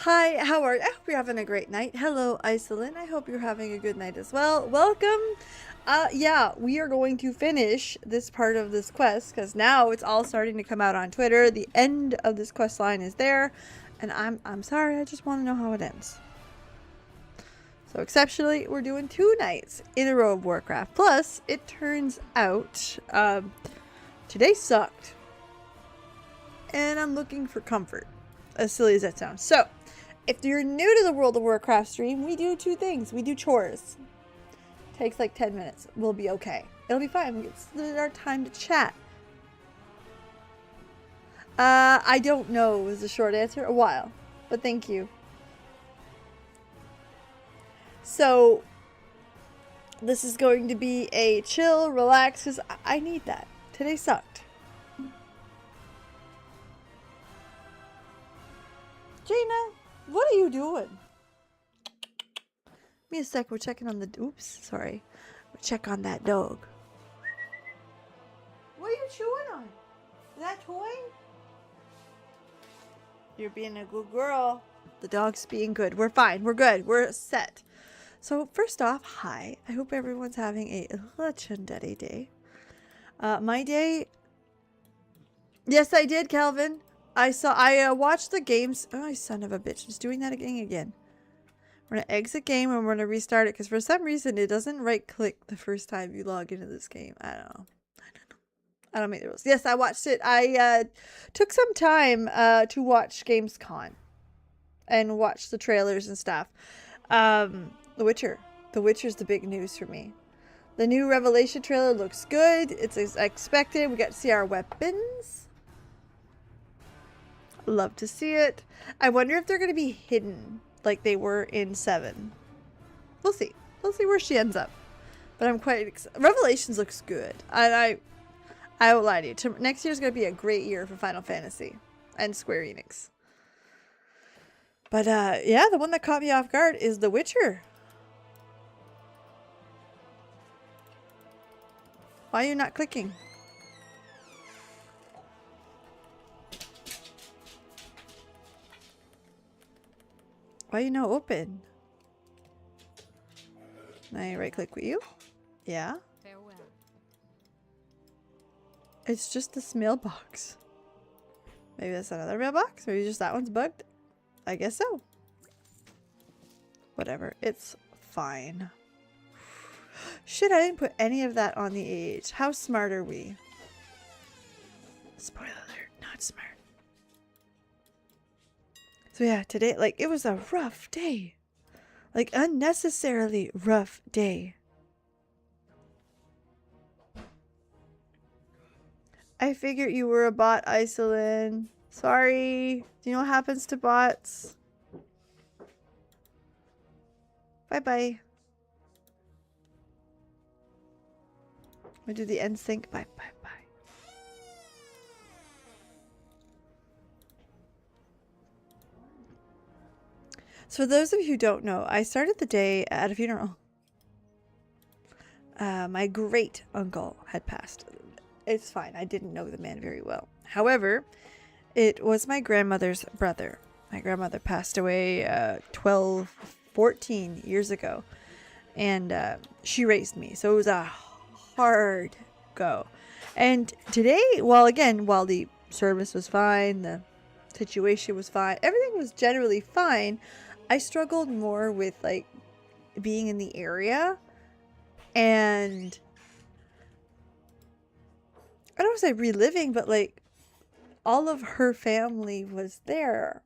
Hi, how are you? I hope you're having a great night. Hello, Iselin. I hope you're having a good night as well. Welcome. Yeah, we are going to finish this part of this quest because now it's all starting to come out on Twitter. The end of this quest line is there, and I'm sorry. I just want to know how it ends. So exceptionally, we're doing 2 nights in a row of Warcraft. Plus, it turns out today sucked, and I'm looking for comfort. As silly as that sounds. So, if you're new to the World of Warcraft stream, we do 2 things. We do chores. Takes like 10 minutes. We'll be okay. It'll be fine. It's our time to chat. I don't know is the short answer. A while. But thank you. So, this is going to be a chill, relax, because I need that. Today sucked. Jaina, what are you doing? Give me a sec, we're checking on the... Oops, sorry. We'll check on that dog. What are you chewing on? Is that toy? You're being a good girl. The dog's being good. We're fine. We're good. We're set. So, first off, hi. I hope everyone's having a legendary day. My day... Yes, I did, Calvin. I watched the games. Oh, son of a bitch. It's doing that again. We're going to exit game and we're going to restart it because for some reason it doesn't right click the first time you log into this game. I don't know. I don't make the rules. Yes, I watched it. I took some time to watch Gamescom and watch the trailers and stuff. The Witcher. The Witcher's the big news for me. The new Revelation trailer looks good. It's as expected. We got to see our weapons. Love to see it. I wonder if they're going to be hidden like they were in 7. We'll see. We'll see where she ends up. But I'm quite excited. Revelations looks good. I won't lie to you. Next year's going to be a great year for Final Fantasy and Square Enix. But yeah, the one that caught me off guard is The Witcher. Why are you not clicking? Why are you not open? Can I right click with you? Yeah. Farewell. It's just this mailbox. Maybe that's another mailbox? Maybe just that one's bugged? I guess so. Whatever. It's fine. Shit, I didn't put any of that on the age. How smart are we? Spoiler alert, not smart. So yeah, today, like, it was a rough day. Like, unnecessarily rough day. I figured you were a bot, Iselin. Sorry. Do you know what happens to bots? Bye-bye. We do the end sync. Bye. So for those of you who don't know, I started the day at a funeral. My great uncle had passed. It's fine. I didn't know the man very well. However, it was my grandmother's brother. My grandmother passed away 14 years ago. And she raised me. So it was a hard go. And today, while the service was fine, the situation was fine, everything was generally fine, I struggled more with like being in the area, and I don't want to say reliving, but like all of her family was there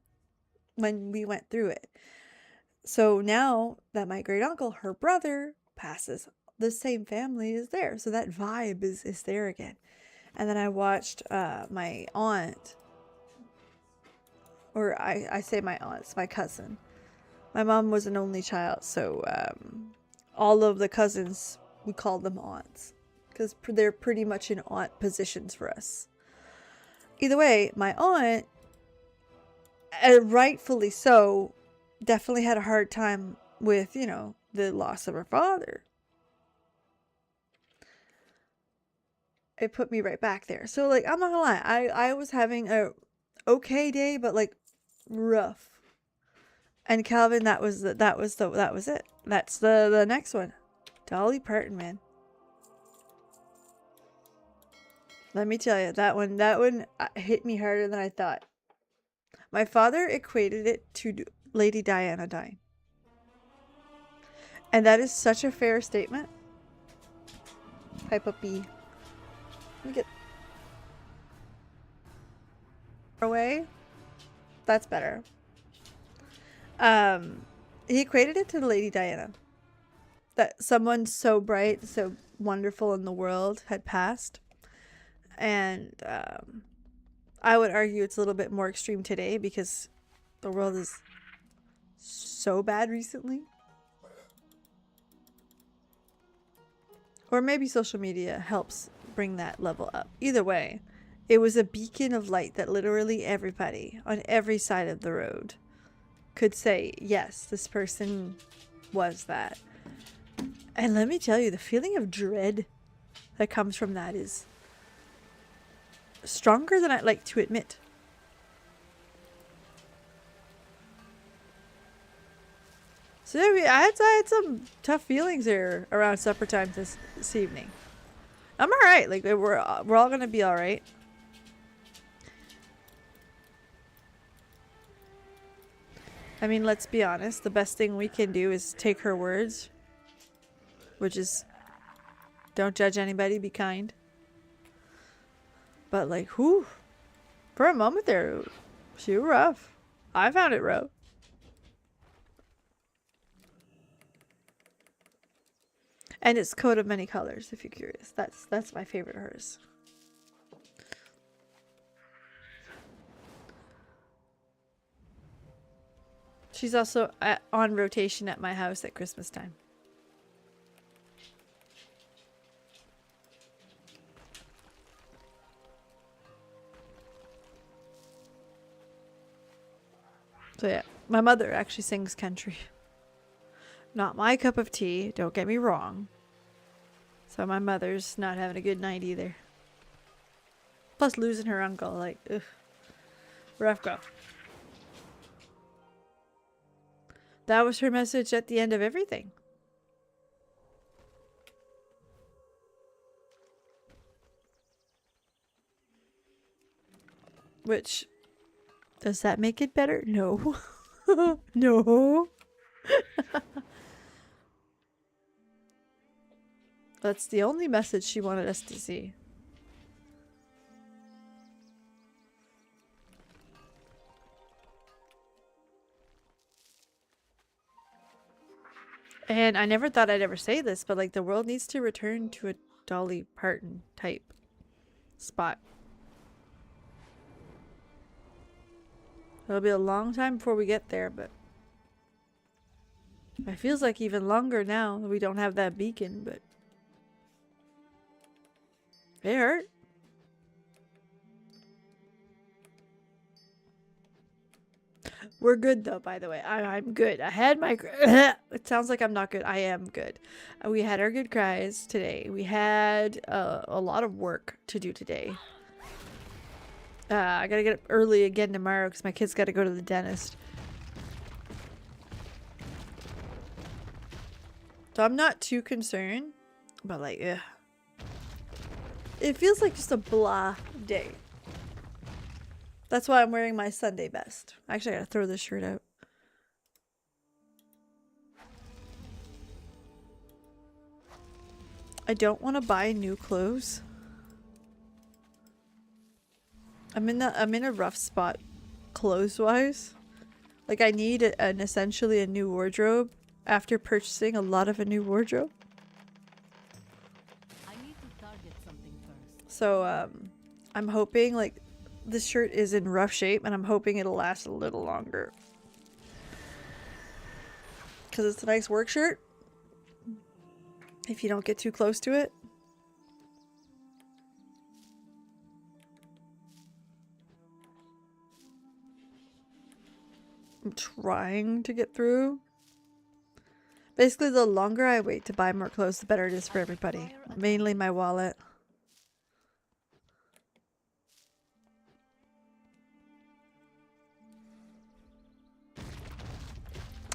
when we went through it. So now that my great uncle, her brother, passes, the same family is there. So that vibe is there again. And then I watched my aunt, or I say my aunt, it's my cousin. My mom was an only child, so all of the cousins, we called them aunts because they're pretty much in aunt positions for us. Either way, my aunt, rightfully so, definitely had a hard time with, you know, the loss of her father. It put me right back there. So, like, I'm not gonna lie, I was having a okay day, but like rough. And Calvin, that was it. That's the next one. Dolly Parton, man. Let me tell you, that one hit me harder than I thought. My father equated it to Lady Diana dying. And that is such a fair statement. Hi, puppy. Let me get away. That's better. He equated it to Lady Diana. That someone so bright, so wonderful in the world had passed. And I would argue it's a little bit more extreme today because the world is so bad recently. Or maybe social media helps bring that level up. Either way, it was a beacon of light that literally everybody on every side of the road could say, yes, this person was that. And let me tell you, the feeling of dread that comes from that is stronger than I'd like to admit. So I had some tough feelings there around supper time this evening. I'm alright. Like, we're all gonna be alright. I mean, let's be honest. The best thing we can do is take her words, which is don't judge anybody, be kind. But like, whew, for a moment there, she was rough. I found it rough. And it's Coat of Many Colors, if you're curious. That's my favorite of hers. She's also on rotation at my house at Christmas time. So yeah, my mother actually sings country. Not my cup of tea, don't get me wrong. So my mother's not having a good night either. Plus losing her uncle, like, ugh. Rough go. That was her message at the end of everything. Which, does that make it better? No. No. That's the only message she wanted us to see. And I never thought I'd ever say this, but like the world needs to return to a Dolly Parton type spot. It'll be a long time before we get there, but it feels like even longer now that we don't have that beacon, but it hurt. We're good though, by the way. I'm good. I had my it sounds like I'm not good. I am good. We had our good cries today. We had a lot of work to do today. I gotta get up early again tomorrow because my kids gotta go to the dentist. So I'm not too concerned, but like, ugh. It feels like just a blah day. That's why I'm wearing my Sunday best. Actually, I gotta throw this shirt out. I don't want to buy new clothes. I'm in a rough spot clothes-wise. Like I need essentially a new wardrobe after purchasing a lot of a new wardrobe. I need to target something first. So I'm hoping like this shirt is in rough shape and I'm hoping it'll last a little longer. Cuz it's a nice work shirt. If you don't get too close to it. I'm trying to get through. Basically, the longer I wait to buy more clothes, the better it is for everybody. Mainly my wallet.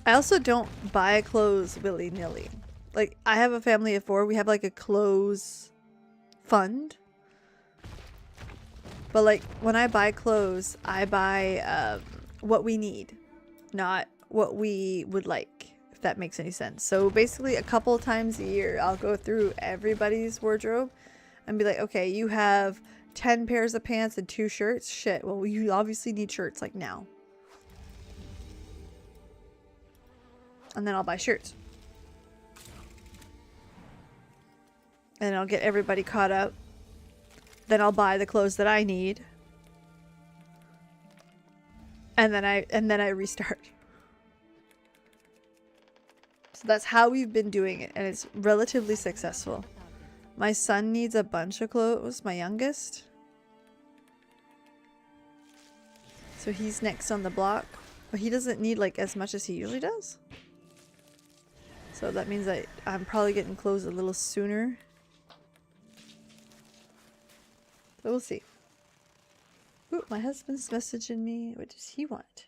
I also don't buy clothes willy-nilly. Like, I have a family of 4. We have like a clothes fund. But like, when I buy clothes, I buy what we need, not what we would like, if that makes any sense. So basically, a couple times a year, I'll go through everybody's wardrobe and be like, okay, you have 10 pairs of pants and 2 shirts. Shit, well, you obviously need shirts like now. And then I'll buy shirts. And I'll get everybody caught up. Then I'll buy the clothes that I need. And then I restart. So that's how we've been doing it, and it's relatively successful. My son needs a bunch of clothes, my youngest. So he's next on the block. But he doesn't need like as much as he usually does. So that means that I'm probably getting clothes a little sooner. So we'll see. Ooh, my husband's messaging me. What does he want?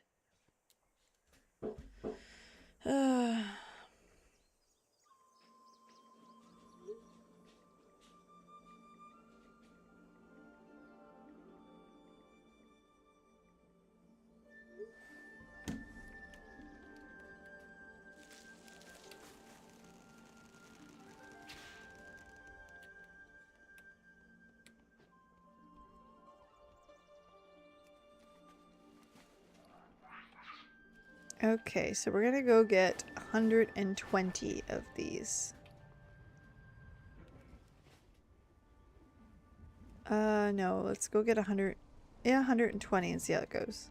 Okay, so we're gonna go get 120 of these. No, let's go get 100. Yeah, 120 and see how it goes.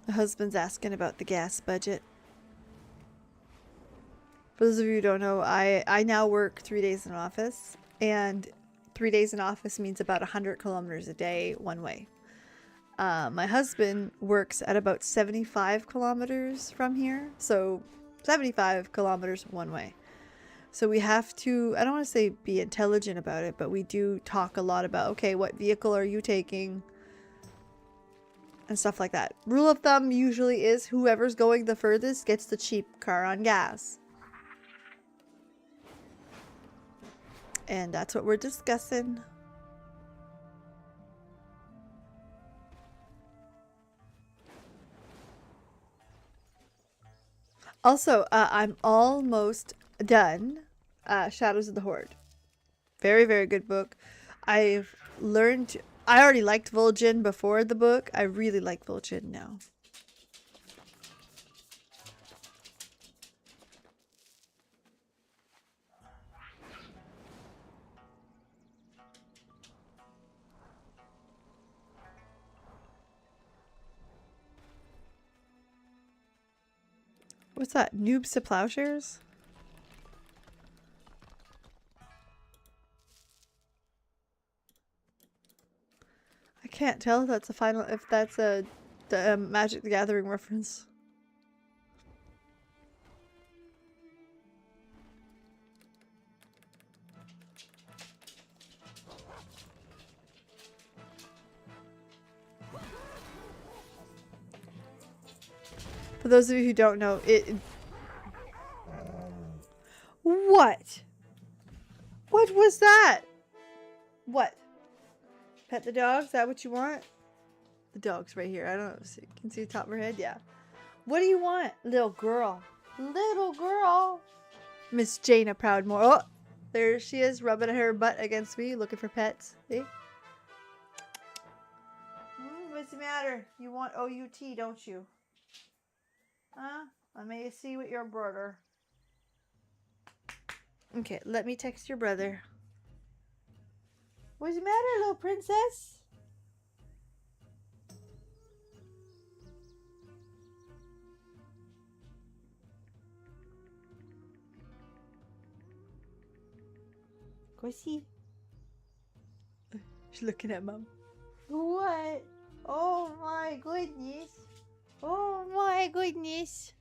The husband's asking about the gas budget. For those of you who don't know, I now work 3 days in office, and 3 days in office means about 100 kilometers a day one way. My husband works at about 75 kilometers from here, so 75 kilometers one way. So we have to, I don't want to say be intelligent about it, but we do talk a lot about, okay, what vehicle are you taking? And stuff like that. Rule of thumb usually is whoever's going the furthest gets the cheap car on gas. And that's what we're discussing. Also, I'm almost done Shadows of the Horde. Very, very good book. I've learned... I already liked Vol'jin before the book. I really like Vol'jin now. What's that? Noobs to plowshares? I can't tell if that's a final, if that's a Magic the Gathering reference. For those of you who don't know, What? What was that? What? Pet the dog? Is that what you want? The dog's right here. I don't know if you can see the top of her head. Yeah. What do you want? Little girl. Little girl. Miss Jaina Proudmore. Oh, there she is, rubbing her butt against me, looking for pets. See? What's the matter? You want OUT, don't you? Huh? Let me see with your brother. Okay, let me text your brother. What's the matter, little princess? Go see. She's looking at Mom. What? Oh my goodness. Oh my goodness.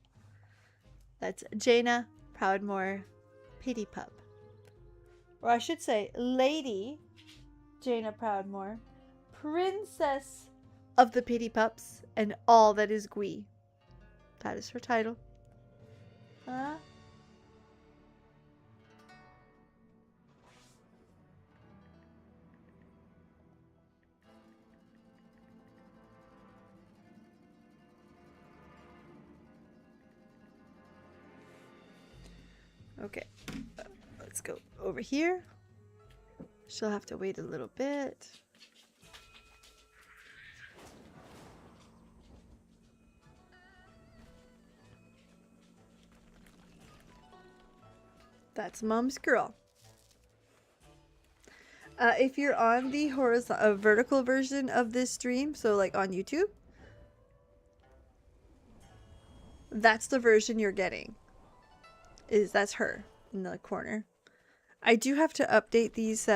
That's Jaina Proudmoore Pity Pup. Or I should say, Lady Jaina Proudmoore, Princess of the Pity Pups and all that is Gwee. That is her title. Huh? Okay, let's go over here. She'll have to wait a little bit. That's Mom's girl. If you're on the vertical version of this stream, so like on YouTube, that's the version you're getting. That's her in the corner. I do have to update these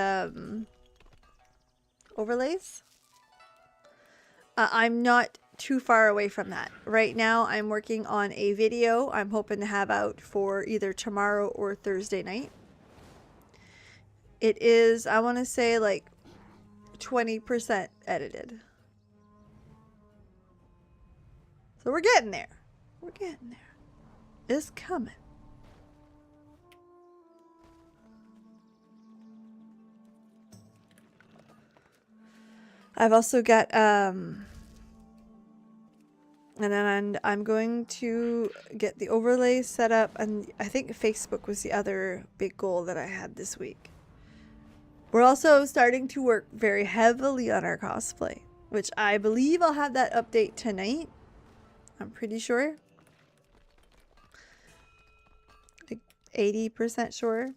overlays. I'm not too far away from that. Right now I'm working on a video I'm hoping to have out for either tomorrow or Thursday night. It is, I want to say, like 20% edited. So we're getting there. We're getting there. It's coming. I've also got and then I'm going to get the overlay set up, and I think Facebook was the other big goal that I had this week. We're also starting to work very heavily on our cosplay, which I believe I'll have that update tonight. I'm pretty sure. Like 80% sure.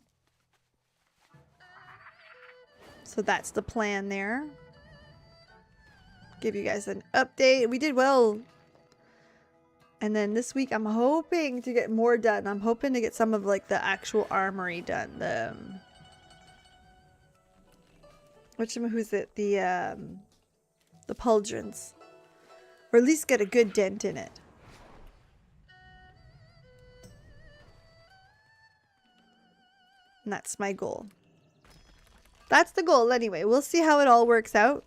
So that's the plan there. Give you guys an update. We did well. And then this week I'm hoping to get more done. I'm hoping to get some of like the actual armory done. The who's it? The pauldrons. Or at least get a good dent in it. And that's my goal. That's the goal anyway. We'll see how it all works out.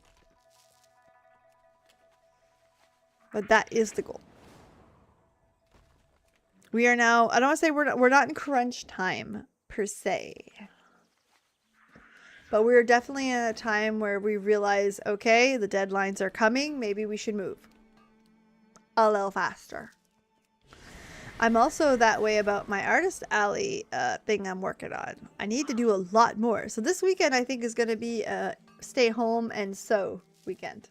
But that is the goal. We are now, I don't want to say we're not in crunch time per se. But we're definitely in a time where we realize, okay, the deadlines are coming. Maybe we should move a little faster. I'm also that way about my Artist Alley thing I'm working on. I need to do a lot more. So this weekend I think is going to be a stay home and sew weekend.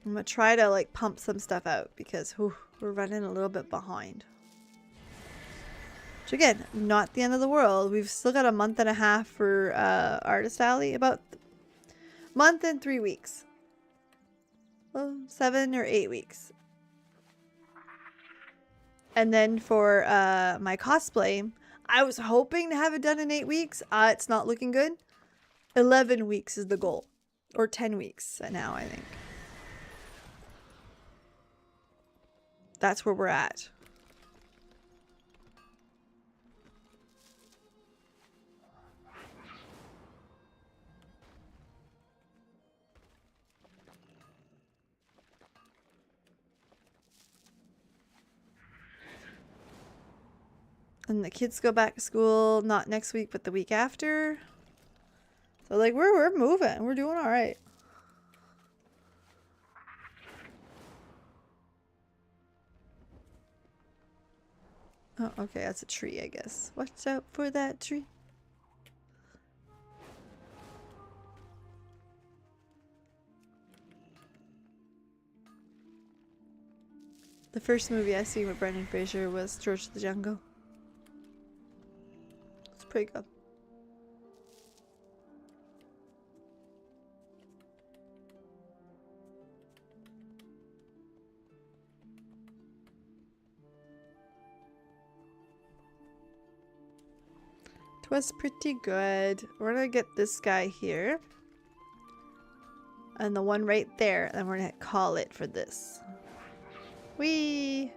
I'm going to try to like pump some stuff out because we're running a little bit behind. Which again, not the end of the world. We've still got a month and a half for Artist Alley. About a month and 3 weeks. Well, 7 or 8 weeks. And then for my cosplay, I was hoping to have it done in 8 weeks. It's not looking good. 11 weeks is the goal. Or 10 weeks now, I think. That's where we're at. And the kids go back to school not next week, but the week after. So like we're moving. We're doing all right. Oh, okay, that's a tree, I guess. Watch out for that tree. The first movie I seen with Brendan Fraser was George of the Jungle. It's pretty good. It was pretty good. We're gonna get this guy here. And the one right there, and we're gonna call it for this. Whee!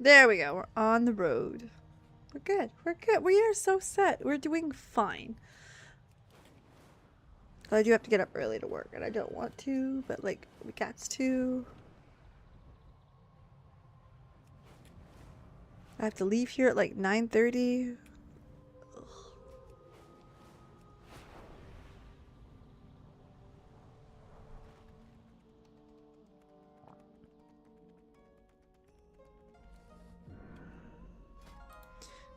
There we go. We're on the road. We're good. We're good. We are so set. We're doing fine. I do have to get up early to work, and I don't want to, but like we got to. I have to leave here at like 9:30.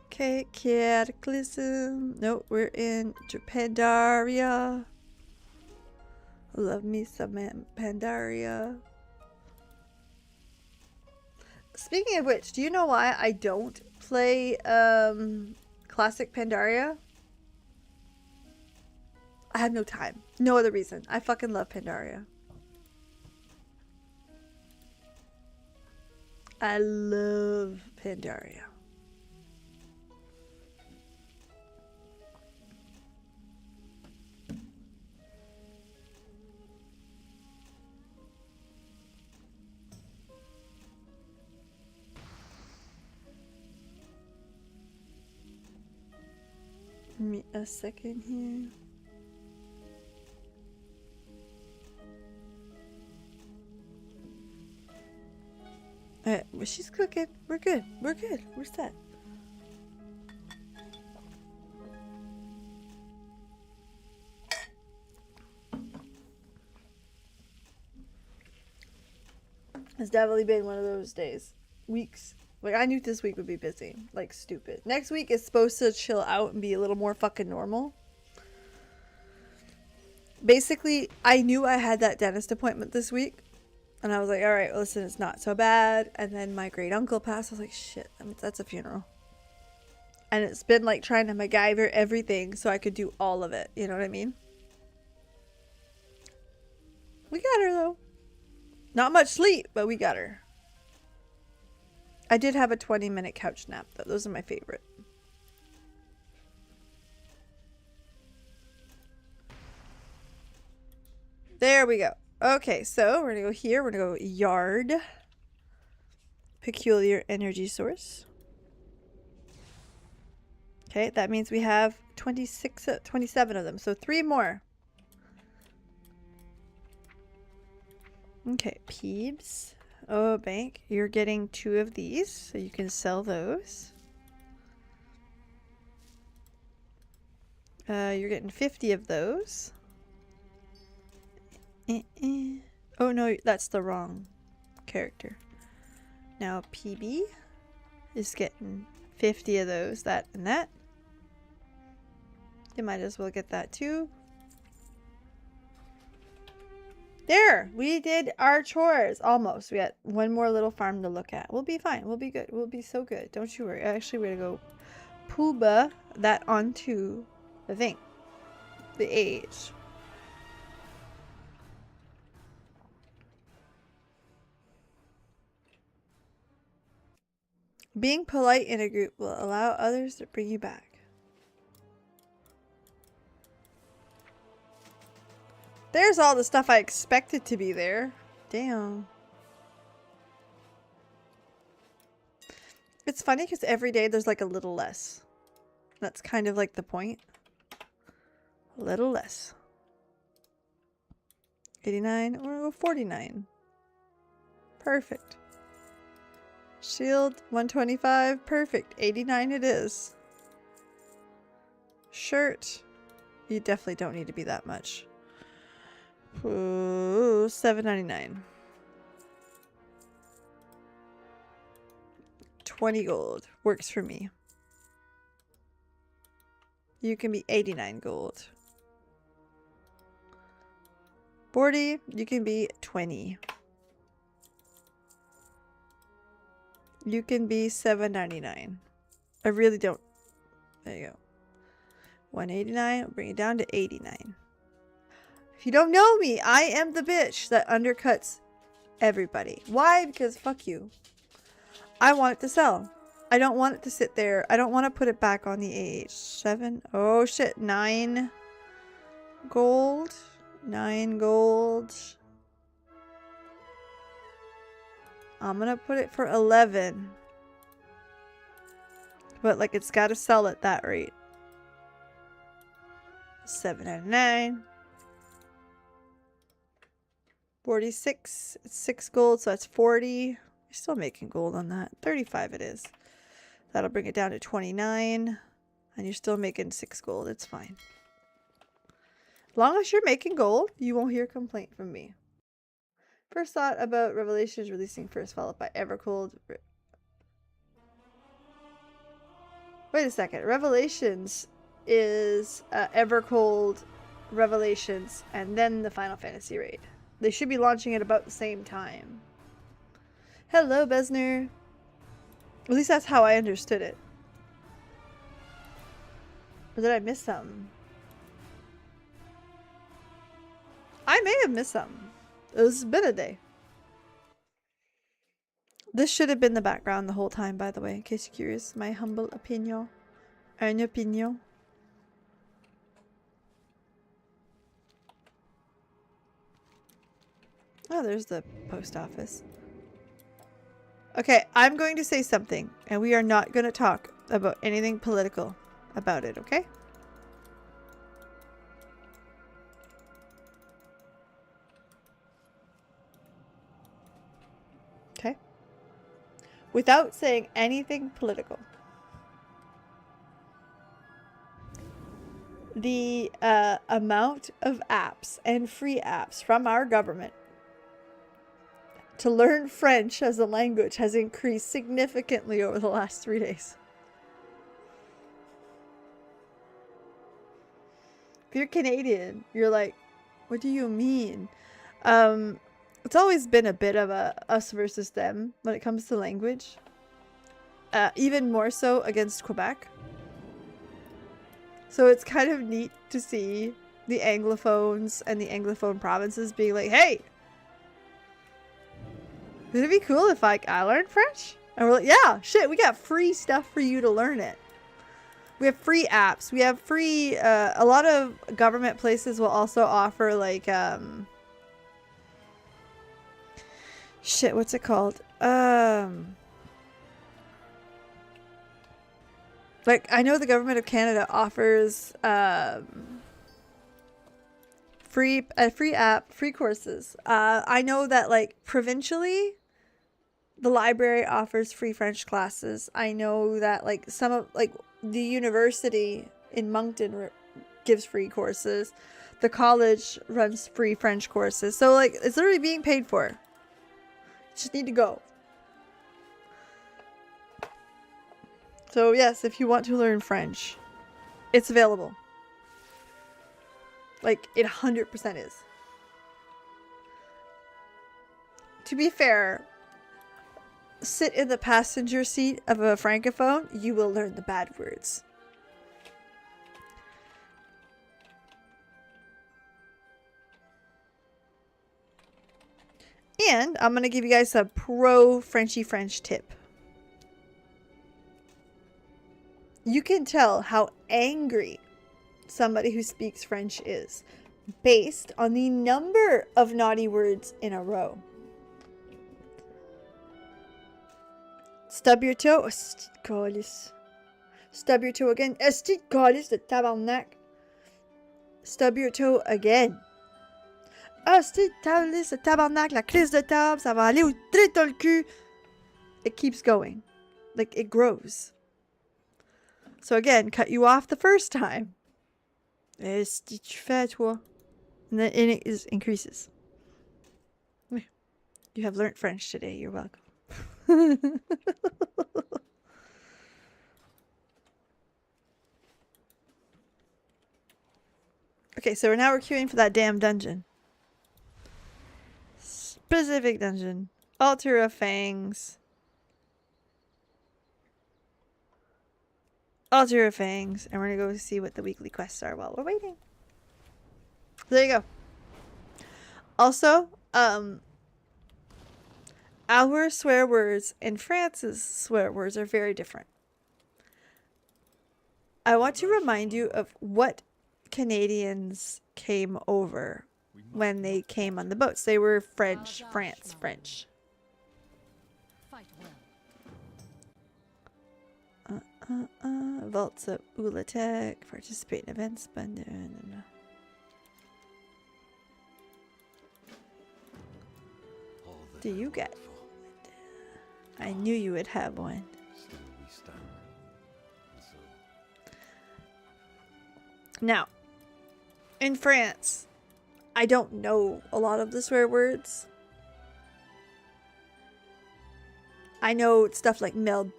Okay, Cataclysm. Nope, we're in Pandaria. Love me some Pandaria. Speaking of which, do you know why I don't play classic Pandaria? I have no time. No other reason. I fucking love Pandaria. I love Pandaria. Give me a second here. Alright, well, she's cooking. We're good. We're good. We're set. It's definitely been one of those days. Weeks. Like, I knew this week would be busy. Like, stupid. Next week is supposed to chill out and be a little more fucking normal. Basically, I knew I had that dentist appointment this week. And I was like, alright, listen, it's not so bad. And then my great uncle passed. I was like, shit, that's a funeral. And it's been like trying to MacGyver everything so I could do all of it. You know what I mean? We got her, though. Not much sleep, but we got her. I did have a 20-minute couch nap, though. Those are my favorite. There we go. Okay, so we're going to go here. We're going to go yard. Peculiar energy source. Okay, that means we have 27 of them. So 3 more. Okay, Peebs. Oh, bank. You're getting 2 of these, so you can sell those. You're getting 50 of those. Oh, no, that's the wrong character. Now, PB is getting 50 of those, that and that. You might as well get that too. There, we did our chores almost. We got one more little farm to look at. We'll be fine. We'll be good. We'll be so good. Don't you worry. Actually, we're gonna go pooba that onto the thing, the age. Being polite in a group will allow others to bring you back. There's all the stuff I expected to be there. Damn. It's funny because every day there's like a little less. That's kind of like the point. A little less. 89 or 49. Perfect. Shield 125. Perfect. 89 it is. Shirt. You definitely don't need to be that much. Ooh, $7.99. 20 gold. Works for me. You can be 89 gold. 40. You can be 20. You can be $7.99. I really don't. There you go. 189. I'll bring it down to 89. If you don't know me, I am the bitch that undercuts everybody. Why? Because fuck you. I want it to sell. I don't want it to sit there. I don't want to put it back on the AH. 7. Oh shit. 9 gold. 9 gold. I'm gonna put it for 11. But like it's gotta sell at that rate. 7 out of 9. 46. It's 6 gold, so that's 40. You're still making gold on that. 35 it is. That'll bring it down to 29. And you're still making 6 gold. It's fine. As long as you're making gold, you won't hear a complaint from me. First thought about Revelations releasing first, followed by Evercold. Wait a second. Revelations is Evercold Revelations and then the Final Fantasy raid. They should be launching it about the same time. Hello, Besner. At least that's how I understood it. Or did I miss something? I may have missed something. It's been a day. This should have been the background the whole time, by the way, in case you're curious. My humble opinion. Un opinion. Oh, there's the post office. Okay, I'm going to say something, and we are not going to talk about anything political about it, okay? Okay? Without saying anything political. The amount of apps and free apps from our government to learn French as a language has increased significantly over the last 3 days. If you're Canadian, you're like, what do you mean? It's always been a bit of a us versus them when it comes to language. Even more so against Quebec. So it's kind of neat to see the Anglophones and the Anglophone provinces being like, hey! Would it be cool if I learned French? And we're like, yeah, shit, we got free stuff for you to learn it. We have free apps. We have free, a lot of government places will also offer like, shit, what's it called? Like, I know the government of Canada offers, free app, free courses. I know that like provincially, the library offers free French classes. I know that like some of like the university in Moncton gives free courses. The college runs free French courses. So like it's literally being paid for. You just need to go. So yes, if you want to learn French, it's available. Like, it 100% is. To be fair, sit in the passenger seat of a francophone, you will learn the bad words. And I'm going to give you guys a pro Frenchy French tip. You can tell how angry somebody who speaks French is based on the number of naughty words in a row. Stub your toe. Esti de calice. Stub your toe again. Esti de calice de tabarnak. Stub your toe again. Esti de calice de tabarnak. La crise de table. Ça va aller au trit le cul. It keeps going. Like, it grows. So again, cut you off the first time. Est-ce que tu fais, toi? And then it increases. You have learned French today. You're welcome. Okay, so we're queuing for that damn dungeon. Specific dungeon. Altar of Fangs. Altar your fangs, and we're gonna go see what the weekly quests are while we're waiting. There you go. Also, our swear words and France's swear words are very different. I want to remind you of what Canadians came over when they came on the boats. They were French, France, French. Fight well. Vaults of Ulatek, participate in events, but do you get? I knew you would have one. Still we stand. And so Now, in France, I don't know a lot of the swear words. I know stuff like merde,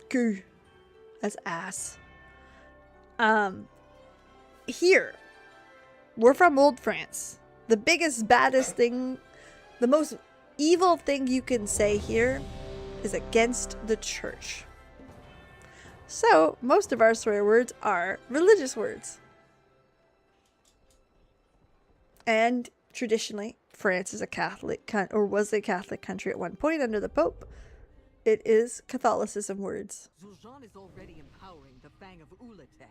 cul, that's ass. Here, we're from old France. The biggest, baddest thing, the most evil thing you can say here is against the church. So, most of our swear words are religious words. And traditionally, France is a Catholic or was a Catholic country at one point under the Pope. It is Catholicism words. Zul'Jan is already empowering the Fang of Ulatek.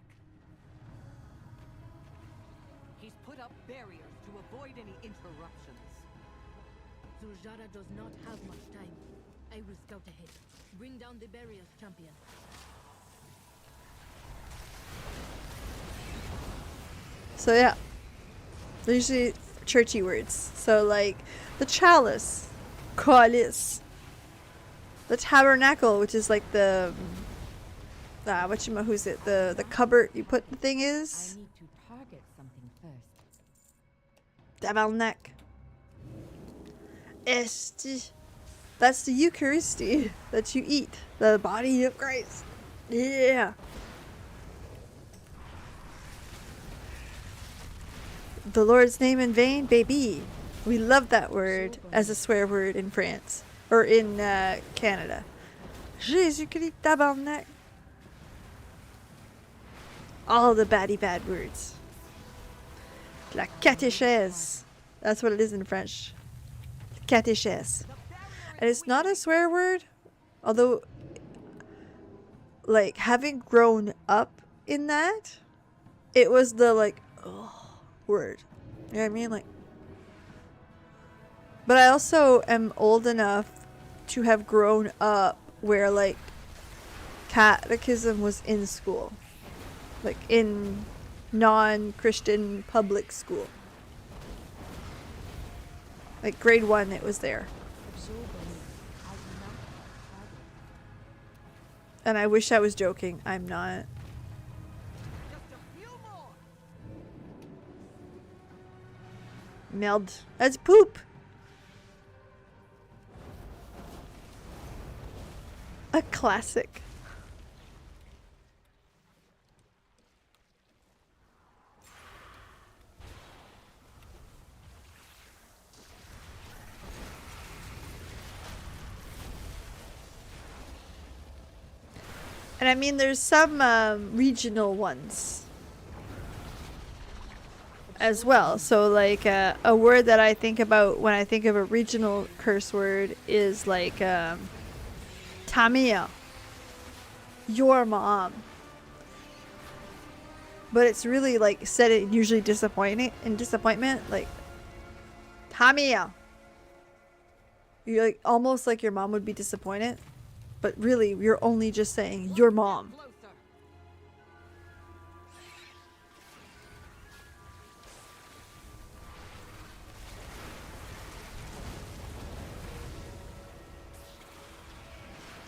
He's put up barriers to avoid any interruptions. Zuljara does not have much time. I will scout ahead. Bring down the barriers, champion. So yeah, they're usually churchy words. So like the chalice, chalice, the tabernacle, which is like the who's it? The cupboard you put the thing I is. need to target something first. Tabernacle. Esti. That's the Eucharisty that you eat, the body of Christ. Yeah. The Lord's name in vain, baby. We love that word as a swear word in France or in Canada. Jésus-Christ tabarnak. All the baddie bad words. La catéchèse. That's what it is in French. Catéchèse. And it's not a swear word, although, like, having grown up in that, it was the, like, word. You know what I mean? Like, but I also am old enough to have grown up where, like, catechism was in school. Like, in non-Christian public school. Like, grade 1, it was there. And I wish I was joking. I'm not. Just a few more. Meld. That's poop. A classic. And I mean, there's some regional ones as well. So, like, a word that I think about when I think of a regional curse word is like Tamia, your mom. But it's really like said it usually disappointment, like Tamia. You're like almost like your mom would be disappointed. But really, you're only just saying your mom. Closer.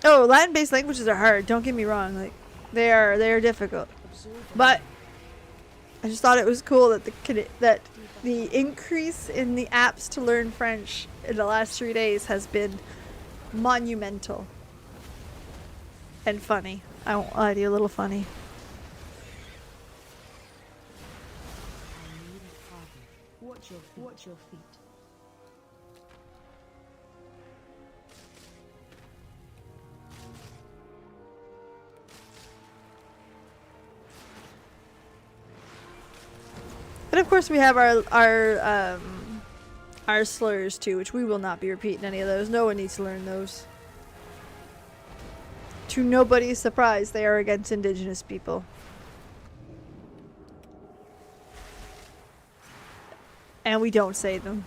Oh, Latin-based languages are hard. Don't get me wrong. Like, they are difficult. But I just thought it was cool that the increase in the apps to learn French in the last 3 days has been monumental. And funny. I won't lie to you, a little funny. I need a target. Watch your feet. And of course we have our slurs too, which we will not be repeating any of those. No one needs to learn those. To nobody's surprise, they are against indigenous people. And we don't say them.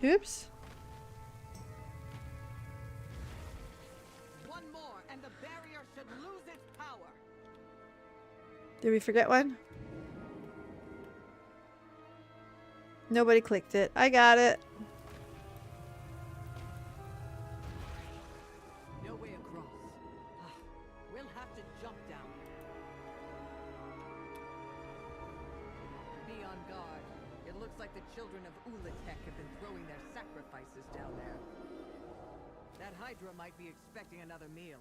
Oops. One more, and the barrier should lose its power. Did we forget one? Nobody clicked it. I got it. No way across. We'll have to jump down. Be on guard. It looks like the children of Ulatek have been throwing their sacrifices down there. That Hydra might be expecting another meal.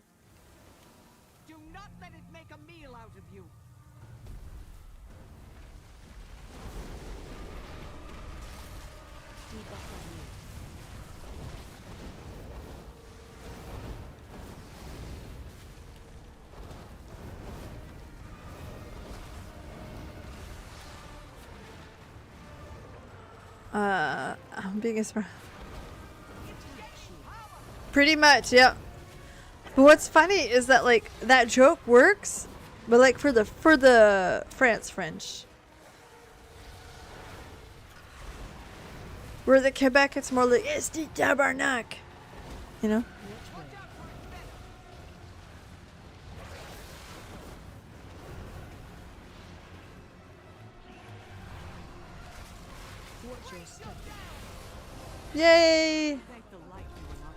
Do not let it make a meal out of you. I'm being pretty much, yeah. But what's funny is that like that joke works, but like for the France French. Where the Quebec, it's more like it's the tabarnak, you know. Yay! Thank the light you were not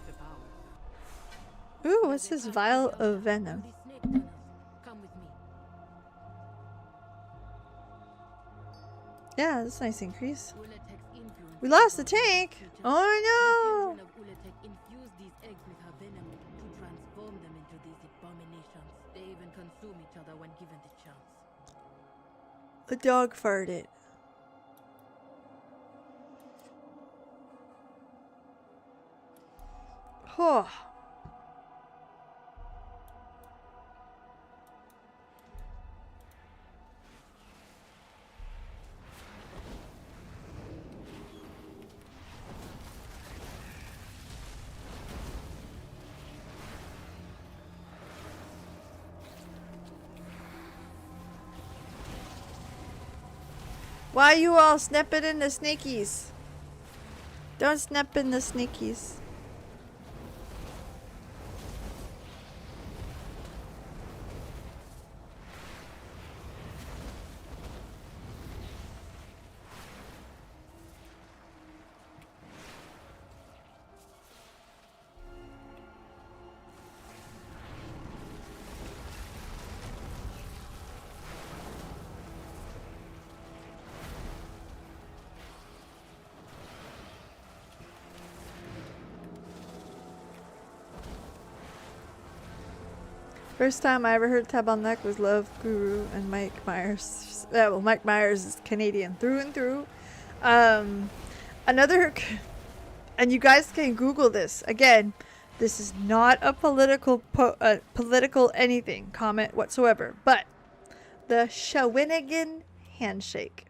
devoured. Ooh, what's this vial of venom? The snake tunnels. Come with me. Yeah, that's a nice increase. Ulatek's influence We lost the is over tank. creatures. Oh The no! children of Ulatek infused these eggs with her venom to transform them into these abominations. They even consume each other when given the chance. The dog farted. Oh. Why you all snapping in the snakies? Don't snap in the snakies. First time I ever heard Tabarnak was Love Guru and Mike Myers. Well, Mike Myers is Canadian through and through. Another, and you guys can Google this. Again, this is not a political anything comment whatsoever, but the Shawinigan handshake.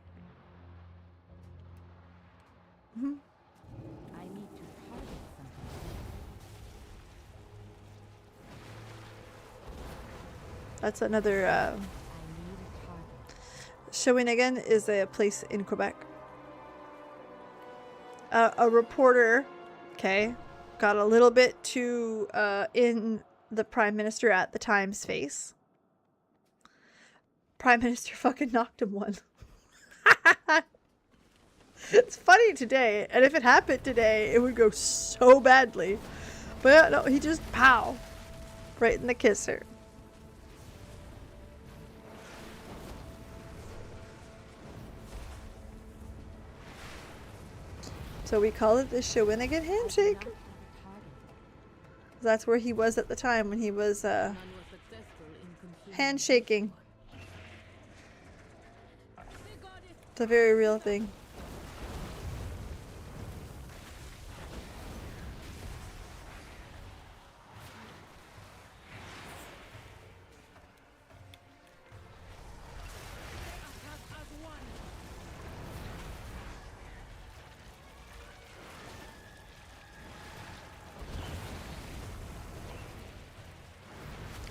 Mm-hmm. I need to target something. That's another. I need a target. Shawinigan is a place in Quebec. A reporter, okay, got a little bit too in the Prime Minister at the time's face. Prime Minister fucking knocked him one. It's funny today, and if it happened today, it would go so badly. But no, he just pow, right in the kisser. So we call it the Shawinigan handshake. That's where he was at the time when he was None was successful in consuming. handshaking. It's a very real thing.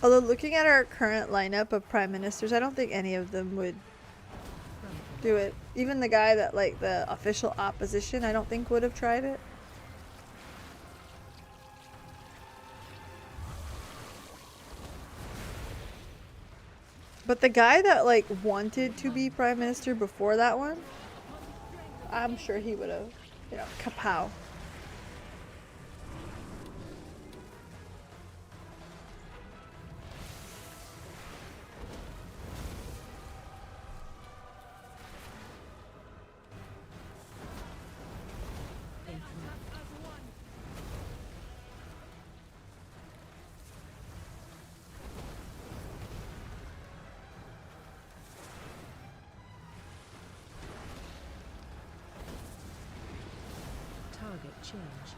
Although looking at our current lineup of prime ministers, I don't think any of them would do it. Even the guy that, like, the official opposition, I don't think would have tried it. But the guy that, like, wanted to be prime minister before that one, I'm sure he would have, you know, kapow. Target change.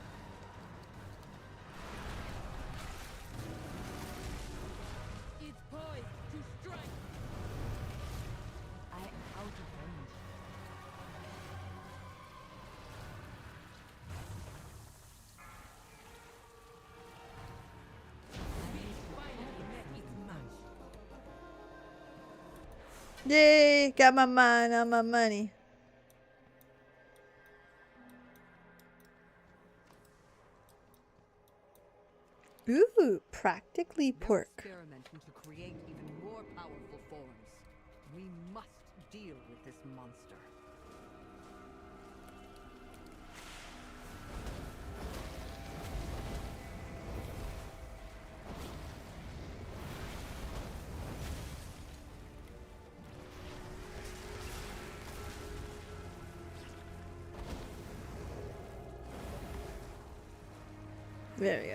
It's poised to strike. I am out of range. Finally met its match. Yay! Got my mind on my money. Ooh, practically No pork. experimenting to create even more powerful forms. We must deal with this monster. There we go.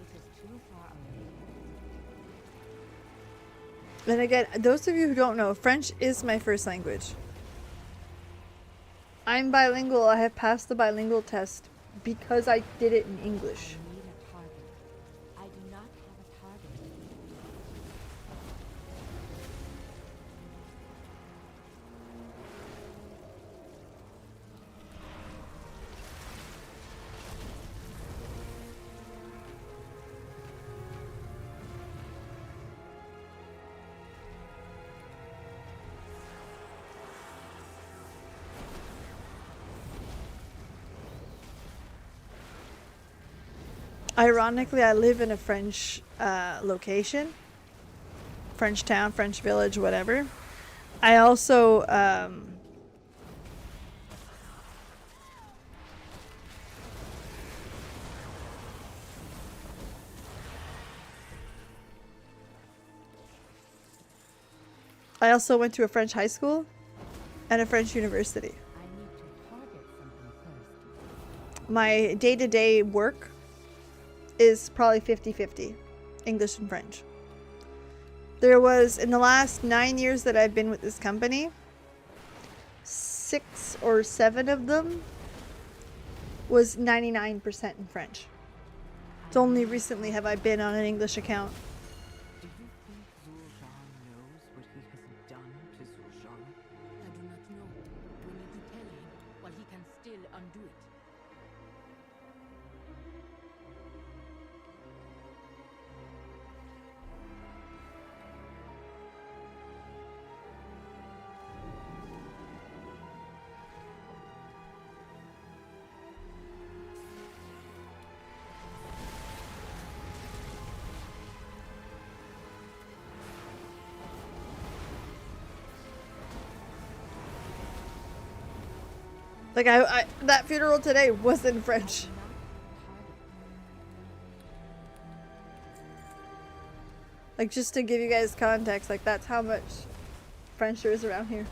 It is too far away. And again, those of you who don't know, French is my first language. I'm bilingual. I have passed the bilingual test because I did it in English. I need a target. I do not have a target. Ironically, I live in a French location. French town, French village, whatever. I also went to a French high school and a French university. I need to target something first. My day-to-day work is probably 50-50 English and French. There was, in the last 9 years that I've been with this company, 6 or 7 of them was 99% in French. It's only recently have I been on an English account. Do you think Zul'Jan knows what he has done to Zul'Jan? I do not know. We need to tell him while he can still undo it. Like I that funeral today was in French. Like, just to give you guys context, like that's how much French there is around here.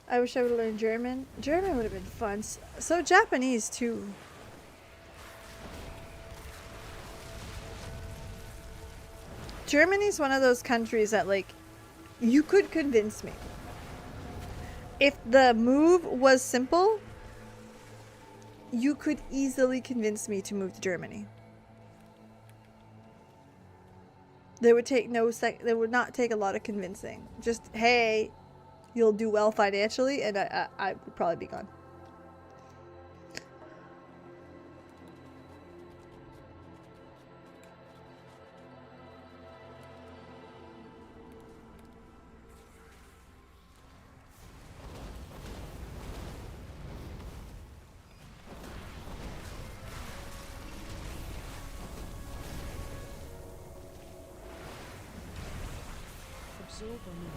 I wish I would have learned German. German would have been fun. So Japanese too. Germany's one of those countries that, like, you could convince me. If the move was simple, you could easily convince me to move to Germany. They would take they would not take a lot of convincing. Just, hey, you'll do well financially, and I would probably be gone. Absorb on me.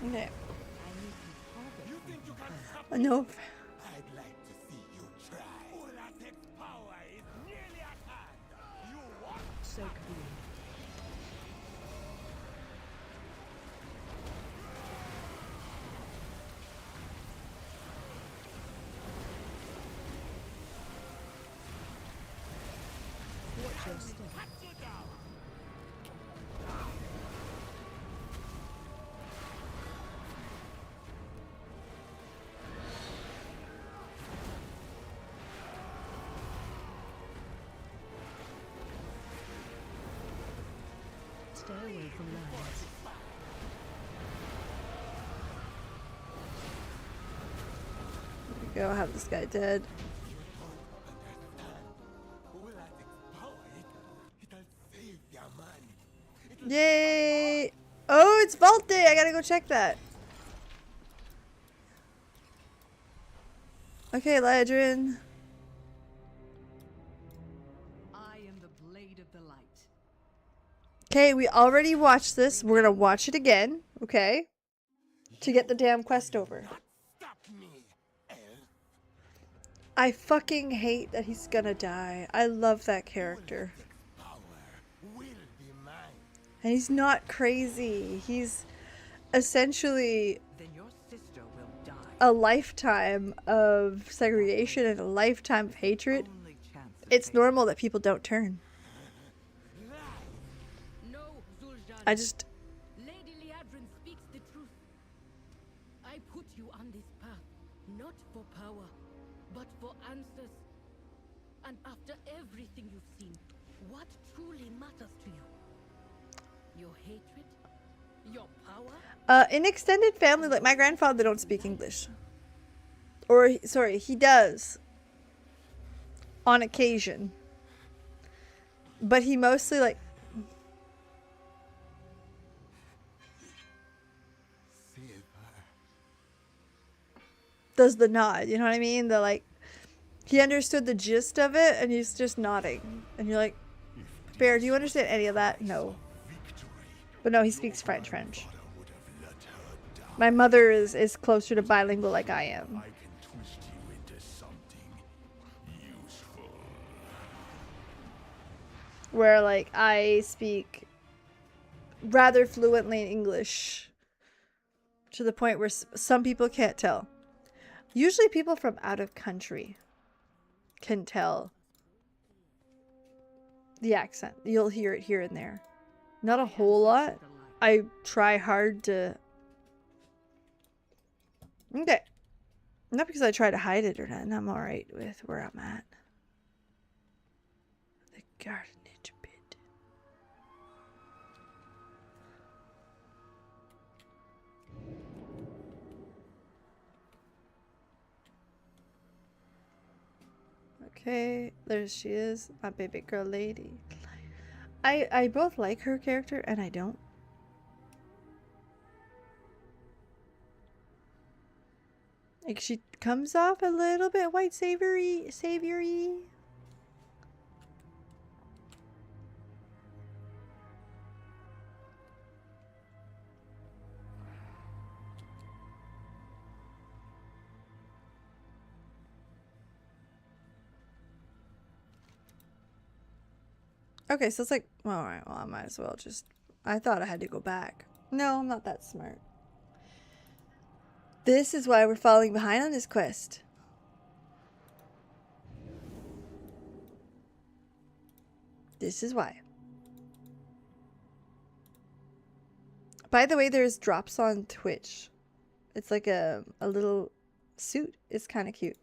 Okay. I need to target You think you can stop No. I'd like to see you try. Ulatek's power is nearly at hand. You want? so clean. Watch your step. Cut you down. Stay away from lions. Go have this guy dead. Ulatek's power, it'll save your man. Yay! Oh, it's Vault Day! I gotta go check that. Okay, Ladrin. I am the blade of the light. Okay, we already watched this. We're gonna watch it again, okay? To get the damn quest over. Stop me, elf. I fucking hate that he's gonna die. I love that character. Ulatek's power will be mine. And he's not crazy. He's essentially Then your sister will die. a lifetime of segregation and a lifetime of hatred. Only chance of It's saving. normal that people don't turn. No, Zul'jin. I just... Lady Liadrin speaks the truth. I put you on this path, not for power, but for answers. And after everything you've seen, what truly matters to you? Your hatred? Your power? in extended family, like my grandfather don't speak English. Or, sorry, he does. On occasion. But he mostly, like, Save her. does the nod, you know what I mean? The, like, he understood the gist of it, and he's just nodding. And you're like, Bear, do you understand any of that? No. Victory. But no, he speaks French. Father would have let her die. My mother is closer to bilingual like I am. I can twist you into something useful. Where, like, I speak rather fluently in English. To the point where some people can't tell. Usually people from out of country can tell the accent. You'll hear it here and there. Not a whole lot. I try hard to... Okay. Not because I try to hide it or nothing. I'm alright with where I'm at. The gardenage bit. Okay, there she is, my baby girl lady. I both like her character and I don't. Like, she comes off a little bit white savoury. Okay, so it's like, well, alright, well, I might as well just... I thought I had to go back. No, I'm not that smart. This is why we're falling behind on this quest. This is why. By the way, there's drops on Twitch. It's like a little suit. It's kind of cute.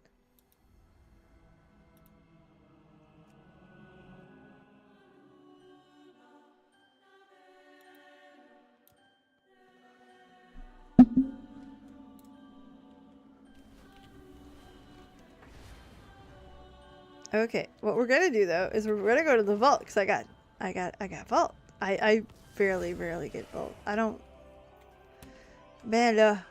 Okay, what we're gonna do though is we're gonna go to the vault because I got vault. I rarely get vault. I don't. Man, there.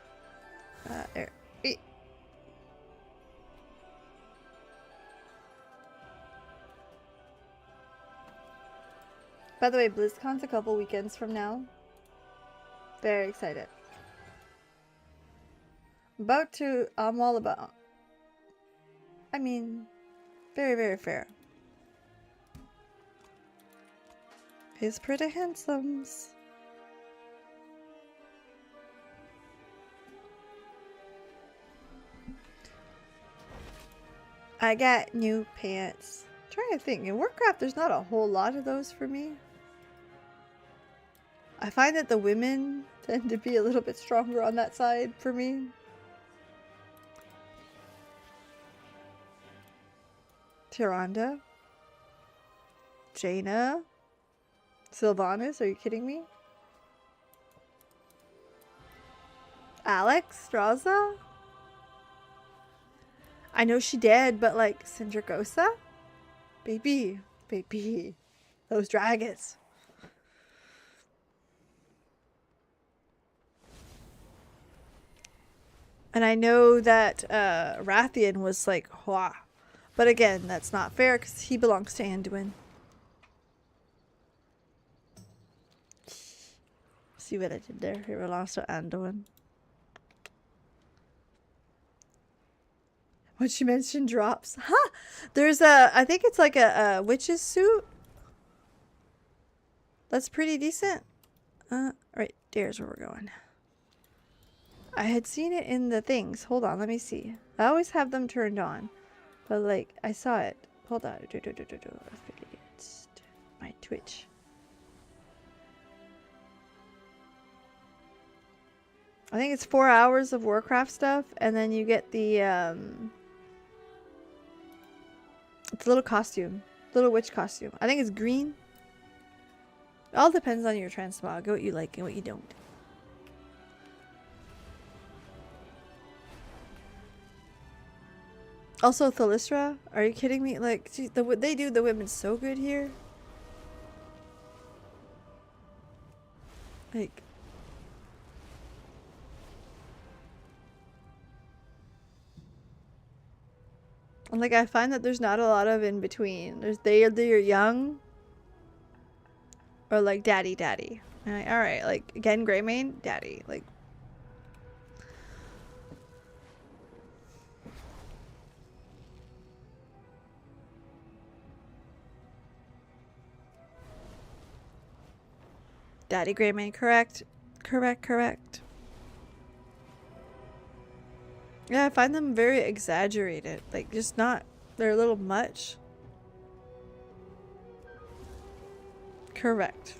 By the way, BlizzCon's a couple weekends from now. Very excited. I'm all about. I mean, very fair. He's pretty handsome. I got new pants. I'm trying to think. In Warcraft, there's not a whole lot of those for me. I find that the women tend to be a little bit stronger on that side for me. Tyrande? Jaina? Sylvanas? Are you kidding me? Alex? Straza? I know she dead, but like Sindragosa? Baby. Those dragons. And I know that Rathian was like, Hua. But again, that's not fair because he belongs to Anduin. See what I did there? He belongs to Anduin. When she mentioned drops. Huh! There's I think it's like a witch's suit. That's pretty decent. Right, there's where we're going. I had seen it in the things. Hold on, let me see. I always have them turned on. But like, I saw it. Hold on. Affiliates. My Twitch. I think it's 4 hours of Warcraft stuff. And then you get the, it's a little costume. Little witch costume. I think it's green. It all depends on your transmog. What you like and what you don't. Also, Thalysra, are you kidding me? Like, they do the women so good here. Like, and like I find that there's not a lot of in between. There's they're young, or like daddy. And like, all right, like again, Greymane, daddy, like. Daddy Greymane, correct. Yeah, I find them very exaggerated. Like, just not... They're a little much. Correct.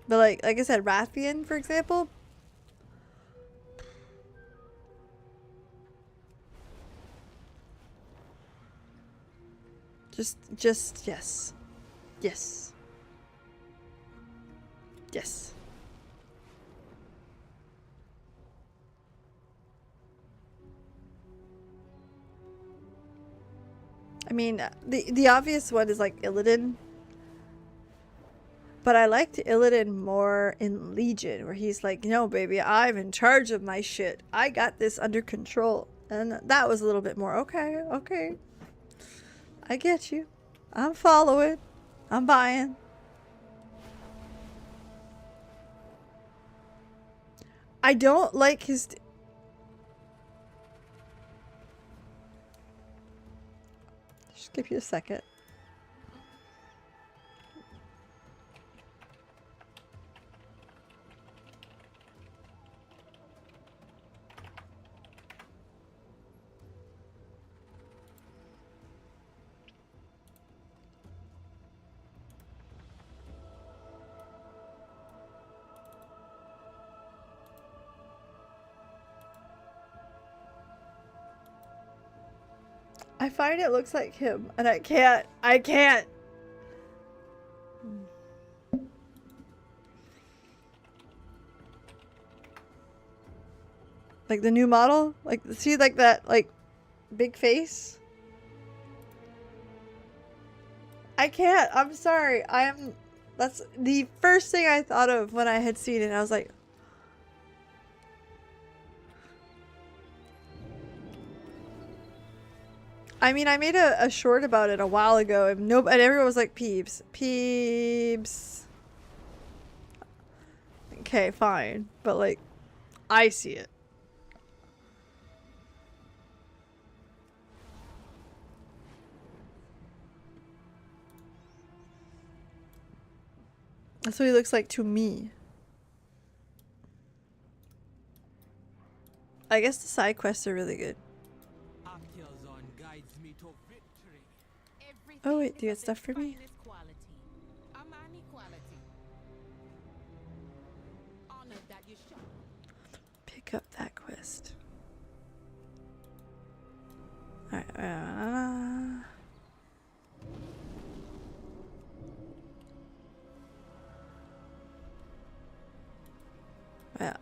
But like I said, Rathian, for example... Just, yes. Yes. Yes. I mean, the obvious one is like Illidan. But I liked Illidan more in Legion, where he's like, no, baby, I'm in charge of my shit. I got this under control. And that was a little bit more, okay. I get you. I'm following. I'm buying. I don't like his... Just give you a second. I find it looks like him, and I can't. Like the new model? Like, see, like that, like, big face? I can't. I'm sorry. That's the first thing I thought of when I had seen it. I was like, I mean, I made a short about it a while ago, and everyone was like, Peeps. Peeps. Okay, fine. But, like, I see it. That's what he looks like to me. I guess the side quests are really good. guides me to victory. Oh wait, do you have stuff for me? Pick up that quest. Alright,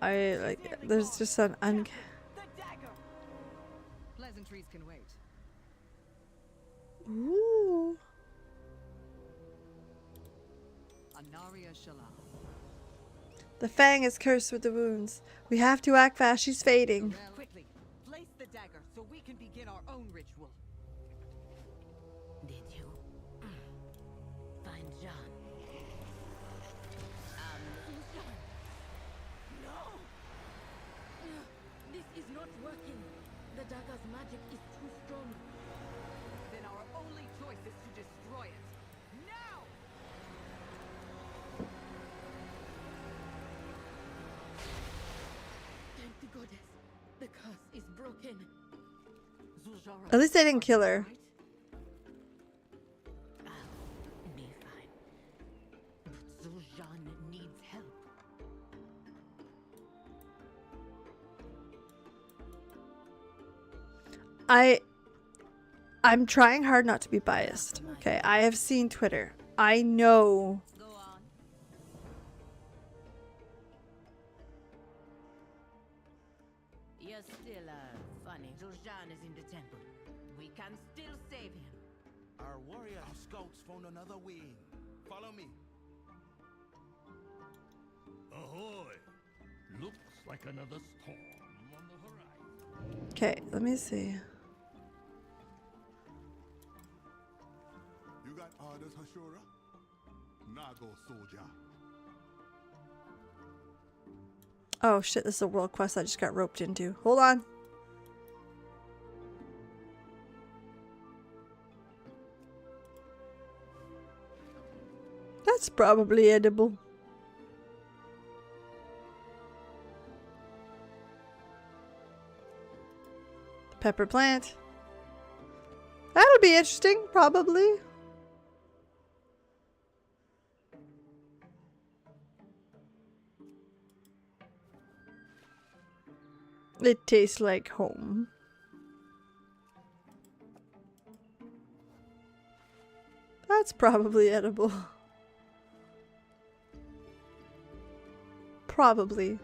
I like, there's just an The dagger. Pleasantries can wait. Ooh. Anaria Shalal. The fang is cursed with the wounds. We have to act fast, she's fading. Quickly, place the dagger so we can begin our own ritual. Did you find John? John. No! This is not working. The dagger's magic is too strong. Then our only choice is to destroy it. Now! Thank the goddess. The curse is broken. Zuljara, At least I didn't kill her. right? I'll be fine. But Zul'Jan needs help. I'm trying hard not to be biased. Okay, I have seen Twitter. I know. Go on. You're still, funny. Zul'Jan is in the temple. We can still save him. Our warrior scouts found another way. Follow me. Ahoy! Looks like another storm on the horizon. Okay, let me see. You got orders, Hashura? Nago soldier. Oh shit, this is a world quest I just got roped into. Hold on. That's probably edible. Pepper plant. That'll be interesting, probably. It tastes like home. That's probably edible. Probably.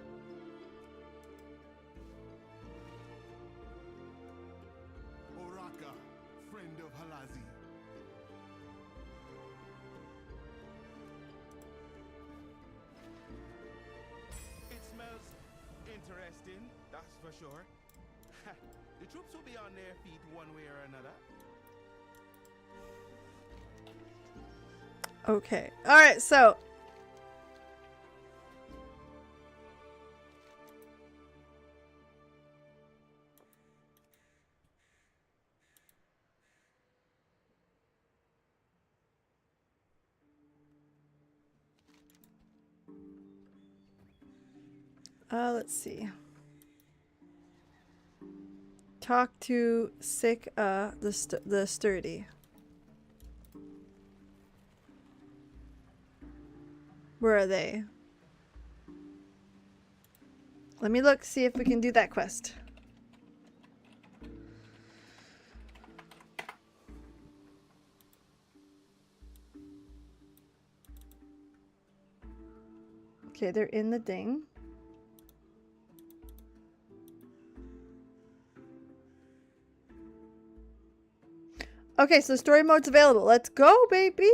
Oraka, friend of Halazi. It smells interesting, that's for sure. The troops will be on their feet one way or another. Okay. Alright, so. Let's see. Talk to sick, the sturdy. Where are they? Let me look, see if we can do that quest. Okay, they're in the thing. Okay, so story mode's available. Let's go, baby.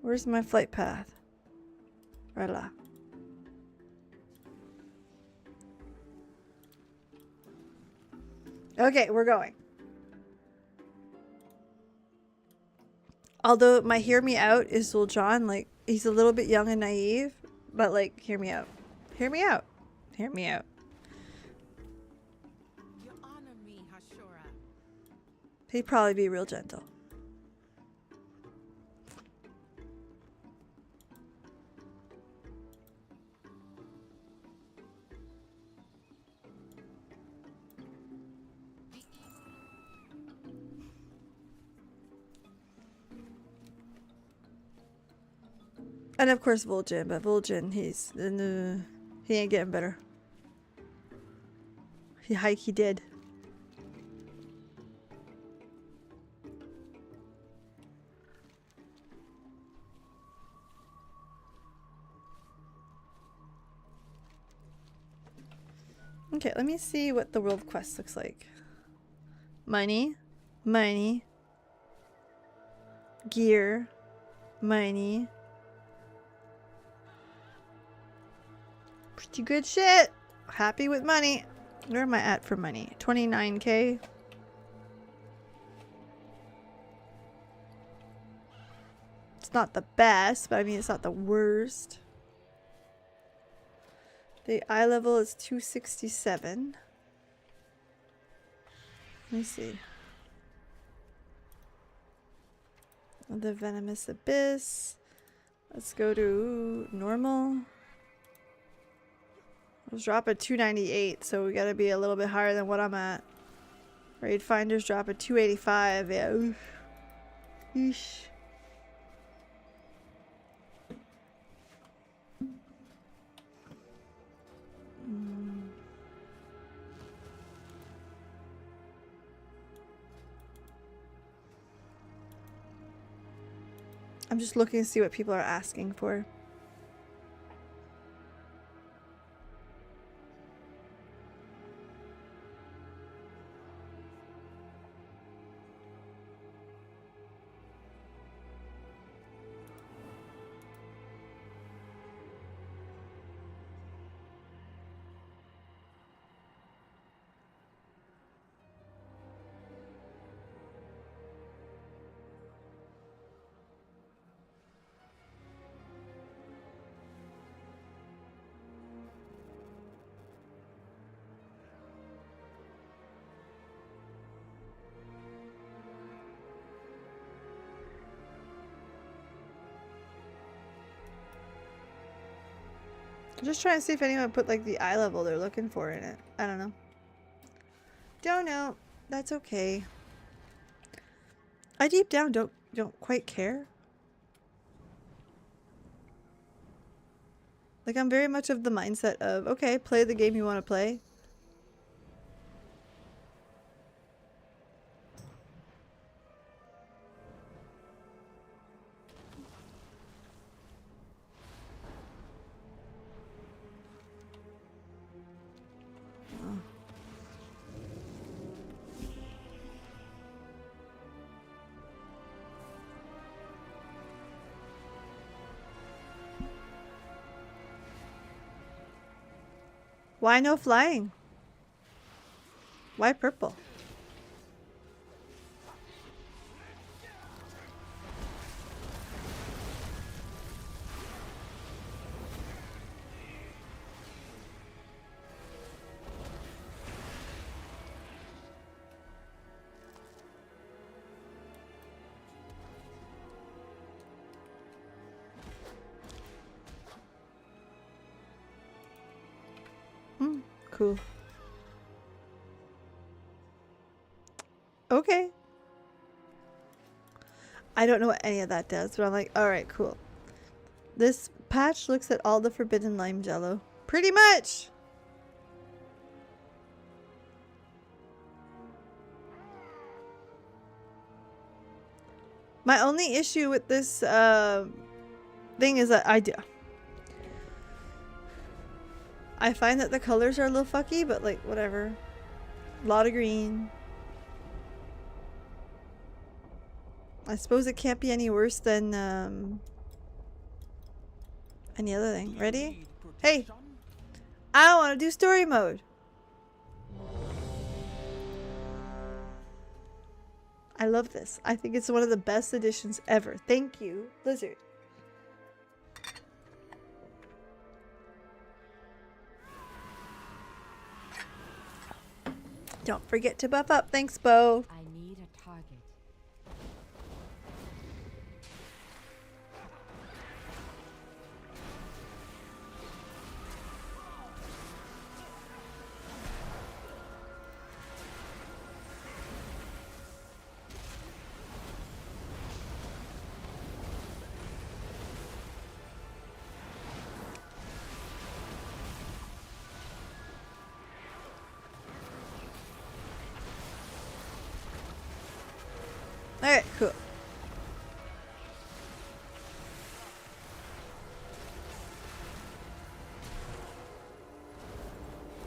Where's my flight path? Right là. Okay, we're going. Although my hear me out is Zul'Jan, like, he's a little bit young and naive, but like, hear me out. Hear me out. Hear me out. You honor me, Hashura. He'd probably be real gentle. And of course Vol'jin, but Vol'jin, he ain't getting better. He did. Okay, let me see what the world quest looks like. Money, money, gear, money. Pretty good shit. Happy with money. Where am I at for money? 29k. It's not the best, but I mean it's not the worst. The eye level is 267. Let me see. The venomous abyss. Let's go to normal. Let's drop at 298, so we gotta be a little bit higher than what I'm at. Raid finders drop at 285. Yeah. Oof. Eesh. I'm just looking to see what people are asking for. I'm just trying to see if anyone put like the eye level they're looking for in it. I don't know. Don't know. That's okay. I deep down don't quite care. Like I'm very much of the mindset of okay, play the game you want to play. Why no flying? Why purple? Cool. Okay. I don't know what any of that does, but I'm like, alright, cool. This patch looks at all the forbidden lime jello. Pretty much! My only issue with this thing is that I find that the colors are a little fucky, but like, whatever. A lot of green. I suppose it can't be any worse than any other thing. Ready? Hey! I don't want to do story mode. I love this. I think it's one of the best additions ever. Thank you, Blizzard. Don't forget to buff up. Thanks, Bo. I need a target. Alright, cool.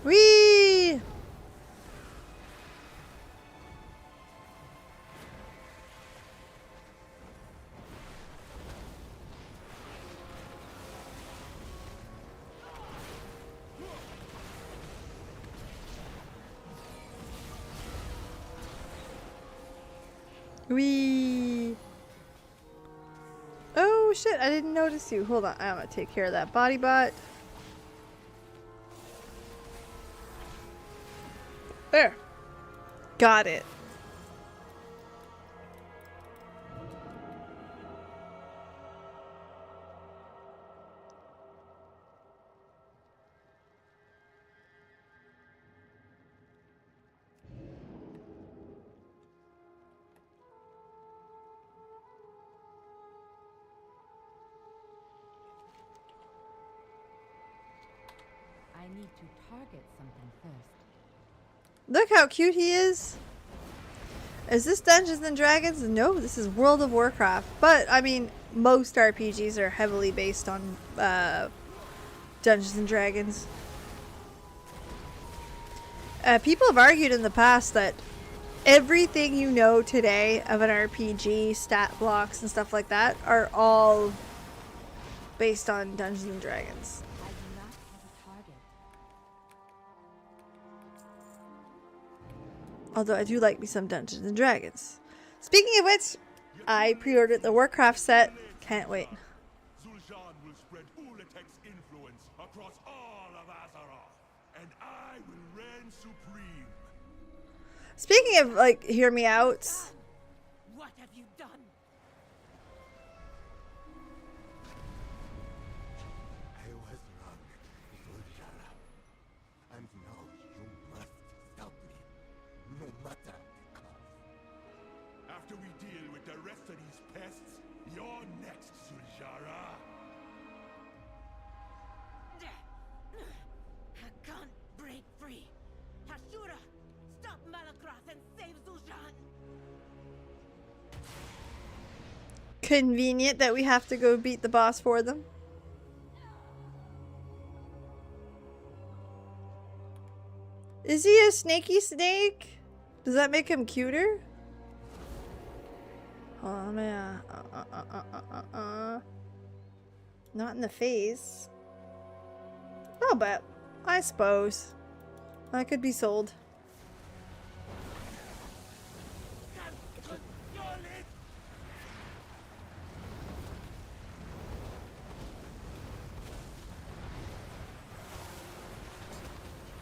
Whee! Whee! Oh shit, I didn't notice you. Hold on, I'm gonna take care of that body bot. There. Got it. I need to target something first. Look how cute he is. Is this Dungeons and Dragons? No, this is World of Warcraft. But, I mean, most RPGs are heavily based on Dungeons and Dragons. People have argued in the past that everything you know today of an RPG, stat blocks and stuff like that, are all based on Dungeons and Dragons. I do not have a target. Although I do like me some Dungeons and Dragons. Speaking of which, I pre-ordered the Warcraft set. Can't wait. Zul'Jin will spread Ulatek's influence across all of Azeroth, and I will reign supreme. Speaking of, like, hear me out. What have you done? I was wrong, Zul'Jin. And now you must stop me, no matter the cost. After we deal with the rest of these pests, you're next, Zul'Jin. I can't break free. Hashura, stop Malakroth and save Zul'Jin. Convenient that we have to go beat the boss for them. Is he a snaky snake? Does that make him cuter? Oh man. Not in the face. Oh, but I suppose I could be sold.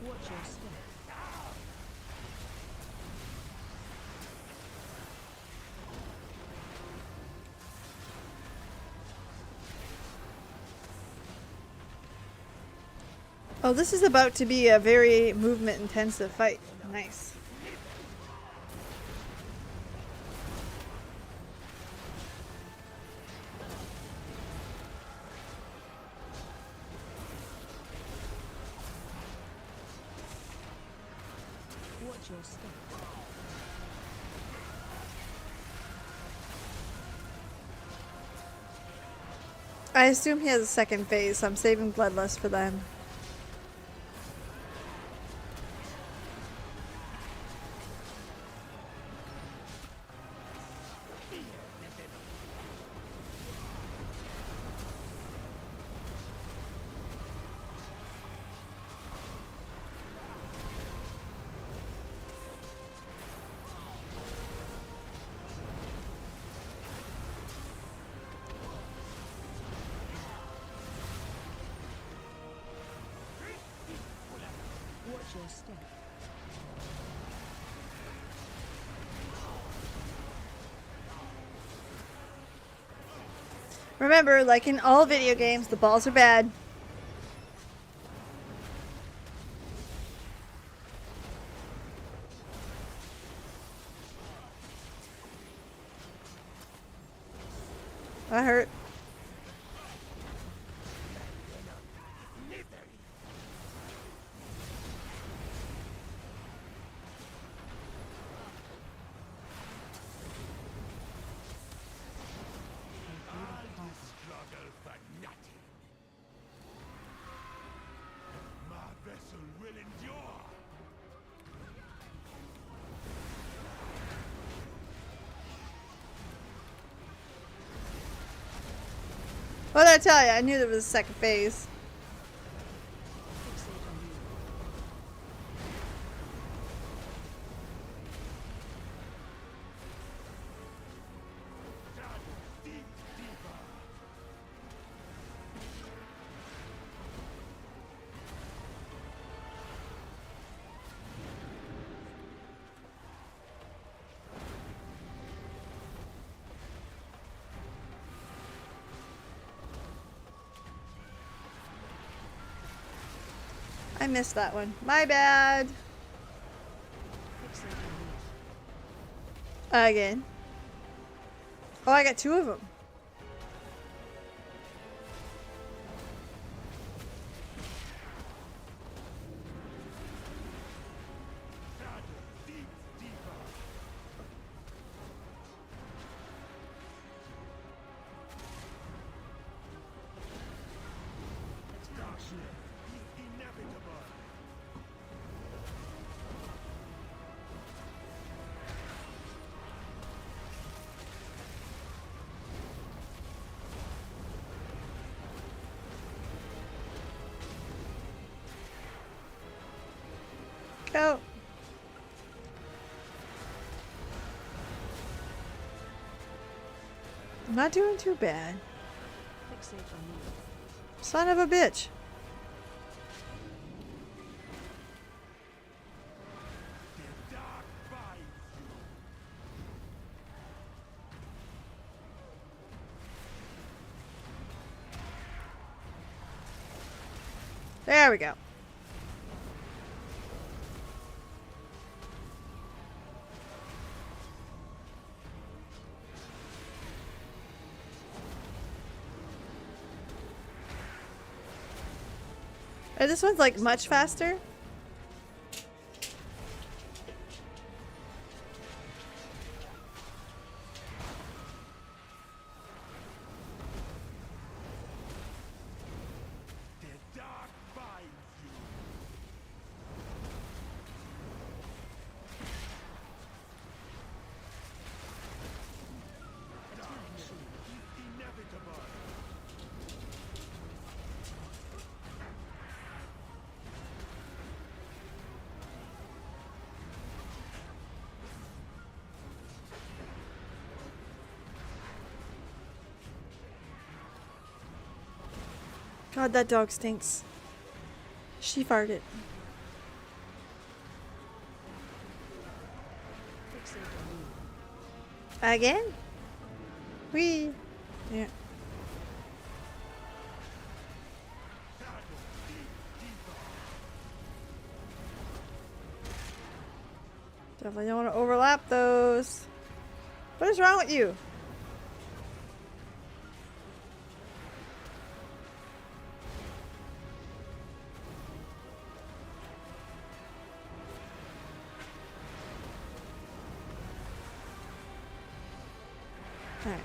Watch your step. Oh, this is about to be a very movement intensive fight. Nice. Watch your step. I assume he has a second phase, so I'm saving Bloodlust for them. your step. Remember, like in all video games, the balls are bad. That hurt. Struggle for nothing. My vessel will endure. What did I tell you? I knew there was a second phase. I missed that one. My bad. Again. Oh, I got two of them. Go. I'm not doing too bad. Son of a bitch. There we go. Oh, this one's like much faster. God, that dog stinks. She farted. Again? Wee. Yeah. Definitely don't want to overlap those. What is wrong with you? Alright.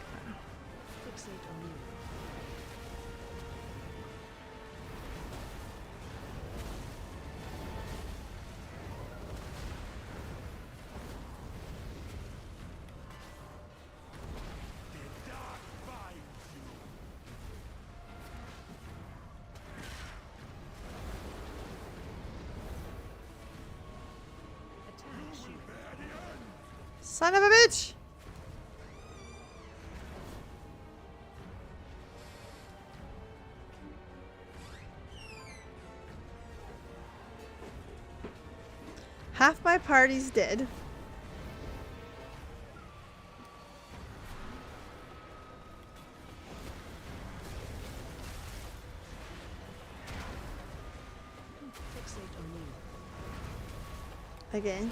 Son of a bitch! half my party's dead. Fixate on me. Again.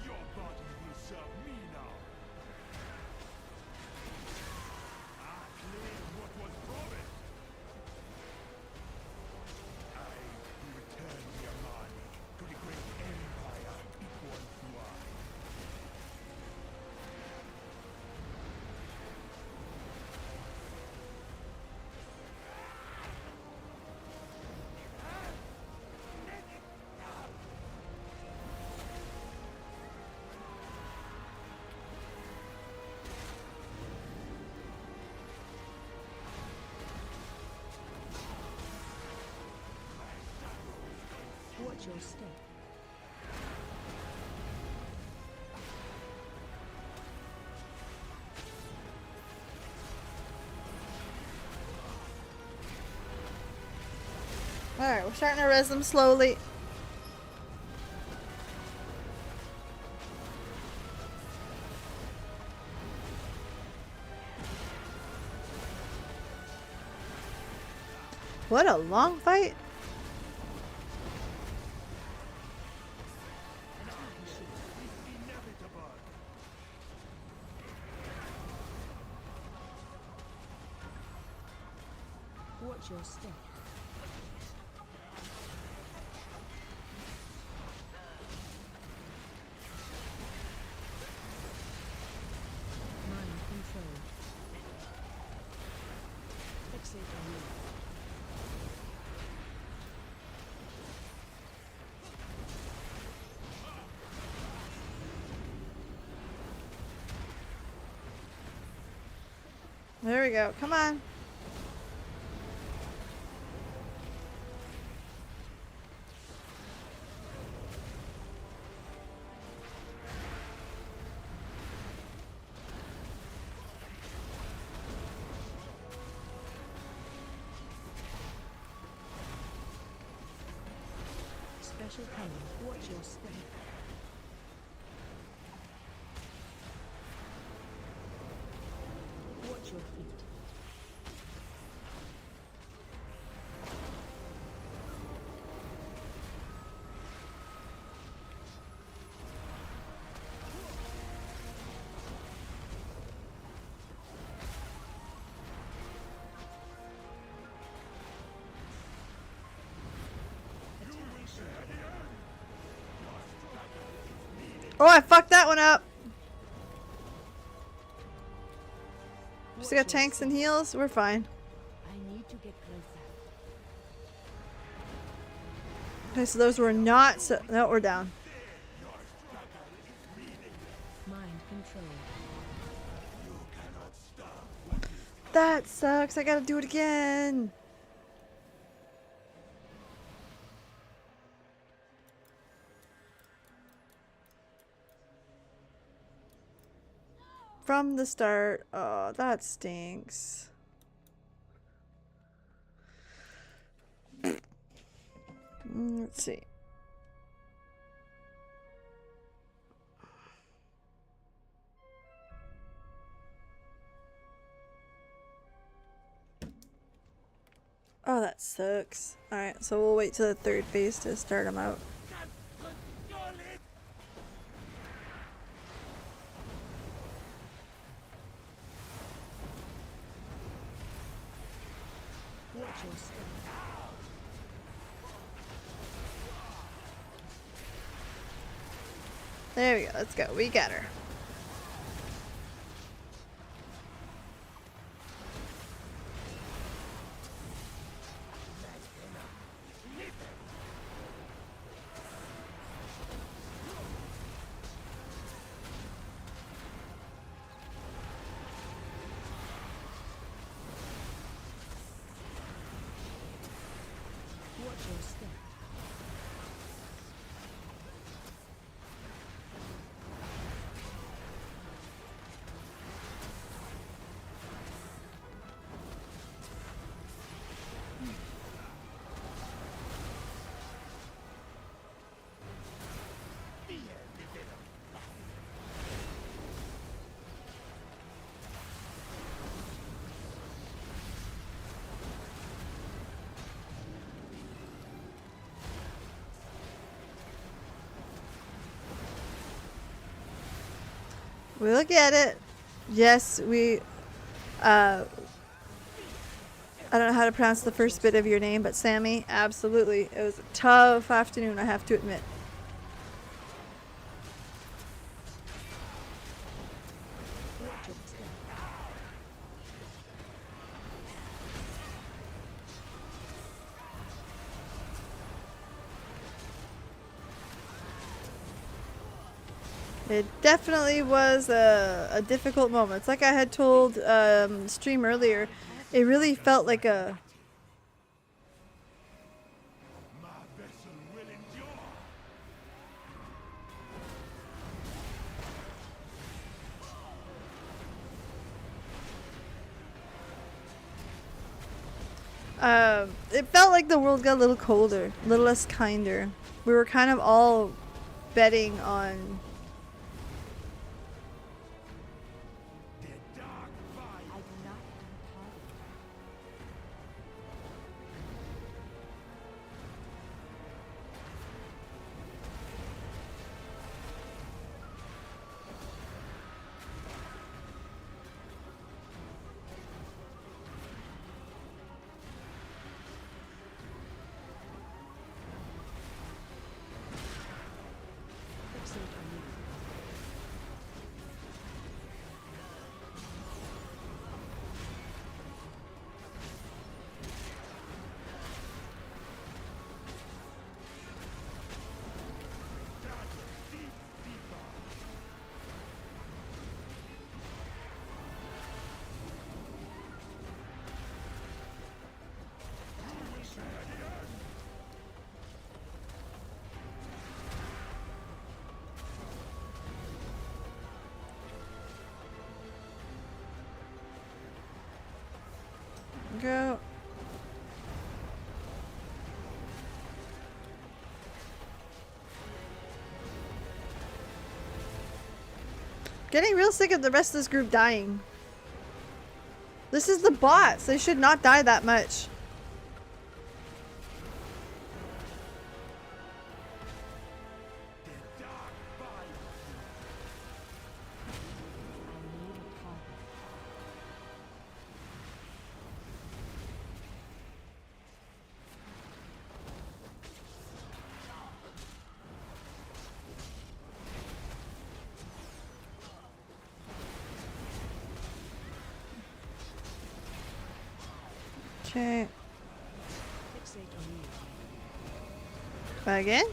Your body will serve me now. I claim what was promised. I will return Yamani to the great empire it once was. Watch your step. Alright, we're starting to res them slowly. What a long fight. Watch your step. Mind control. Fixate on me. There we go. Come on. Special coming. Watch your step. Watch your feet. Oh, I fucked that one up. Just got tanks and heals. We're fine. I need to get closer. Okay, so those were not. So no, we're down. Mind control. That sucks. I gotta do it again. From the start. Oh, that stinks. Let's see. Oh, that sucks. Alright, so we'll wait till the third phase to start them out. Watch your step. There we go. Let's go. We got her. We'll get it. Yes, we... I don't know how to pronounce the first bit of your name, but Sammy, absolutely. It was a tough afternoon, I have to admit. It definitely was a difficult moment. It's like I had told stream earlier. It really felt like a... My vessel will endure. It felt like the world got a little colder, a little less kinder. We were kind of all betting on... The dark fire. Go. Getting real sick of the rest of this group dying. This is the bots. They should not die that much. The dark fire. Okay. Back again?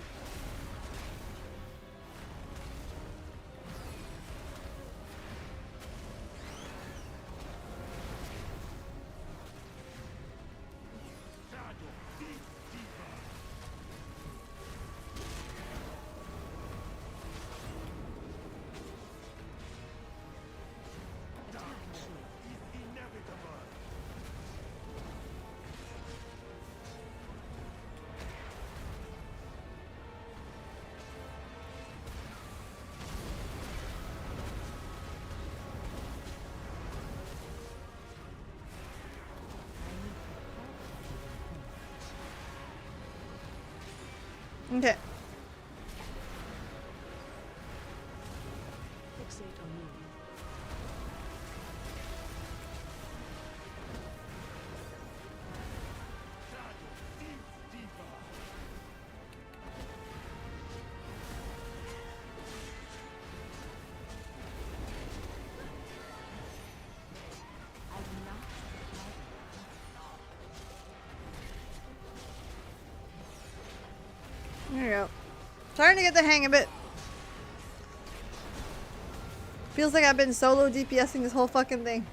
Okay. There we go. Starting to get the hang of it. Feels like I've been solo DPSing this whole fucking thing.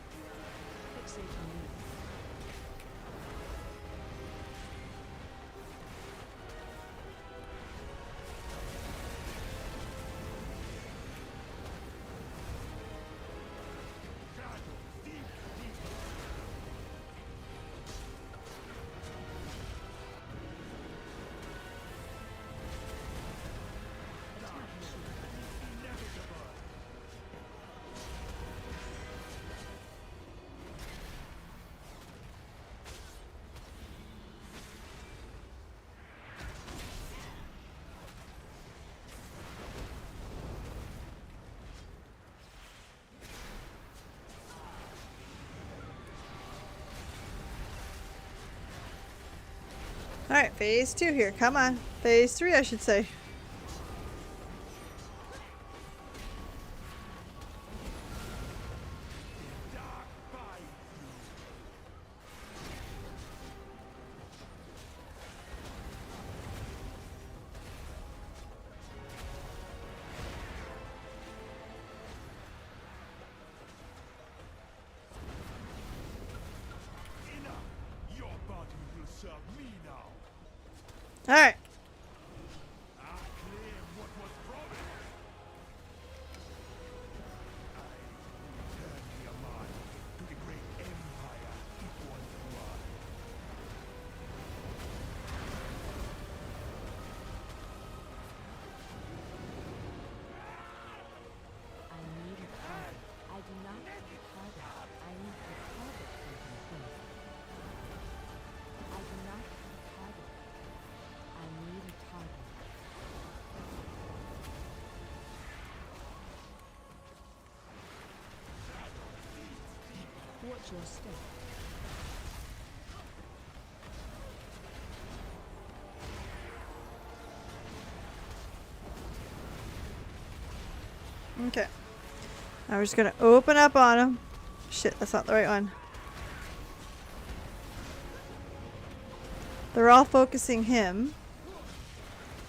Alright, phase 2 here. Come on. Phase 3, I should say. Your body will serve me now. Alright. I claim what was promised. I return your mind to the great empire it once was. I need a target. I do not need a target. I need to target something first. I do not need a target. I need a target. Watch your step. Okay. Now we're just gonna open up on him. Shit, that's not the right one. They're all focusing him.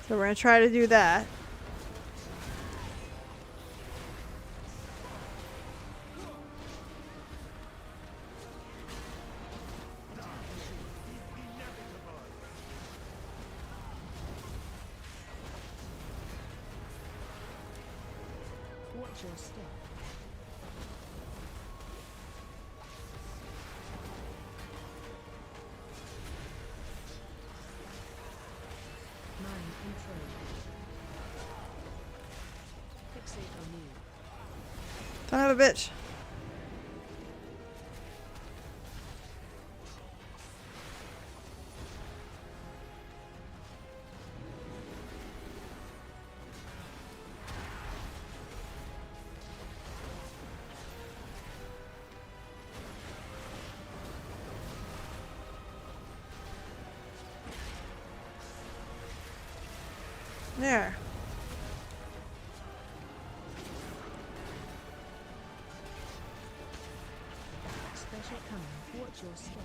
So we're gonna try to do that. Watch your step. Mind control. Fixate on you. Son of a bitch. There. Special coming. Watch your step.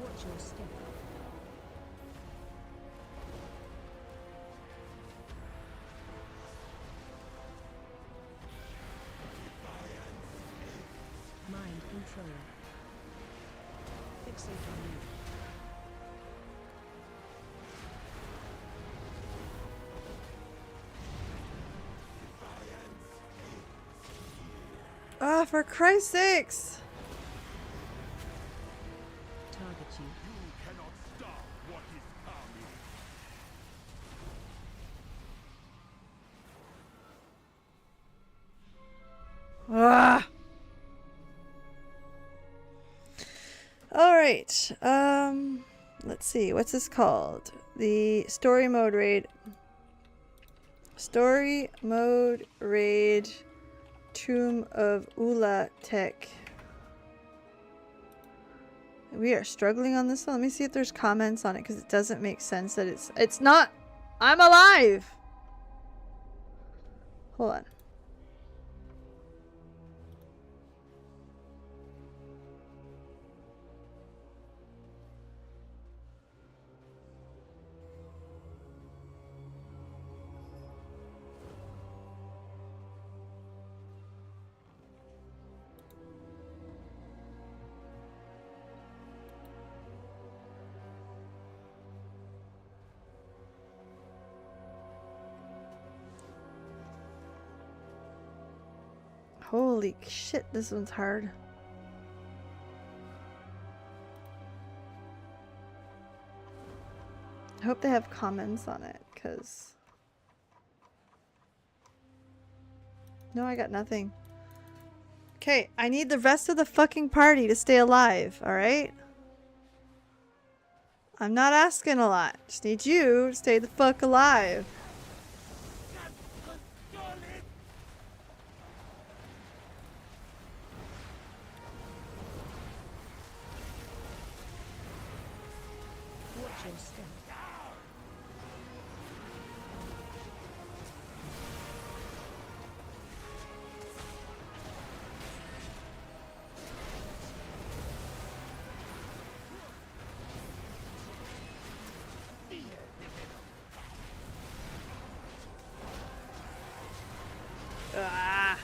Watch your step. Mind control. Fixate on you. Ah, for Christ's sakes. Target you. You cannot stop what is coming. Ah. All right. Let's see. What's this called? The story mode raid. Story mode raid. Tomb of Ula Tech. We are struggling on this one. Let me see if there's comments on it because it doesn't make sense that it's not. I'm alive. Hold on. Holy shit, this one's hard. hope they have comments on it, because... No, I got nothing. Okay, I need the rest of the fucking party to stay alive, alright? I'm not asking a lot. Just need you to stay the fuck alive. Watch your step. Ah,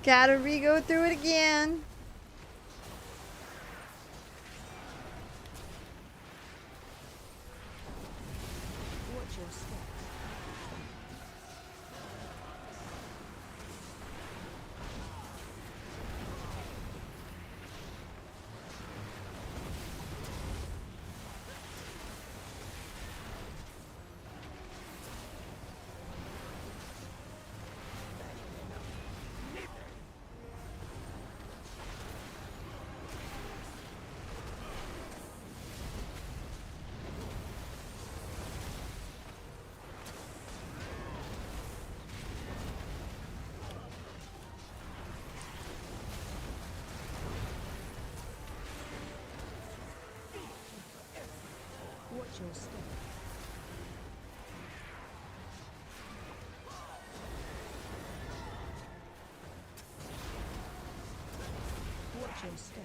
gotta re-go through it again. Watch your step. Watch your step. Watch your step.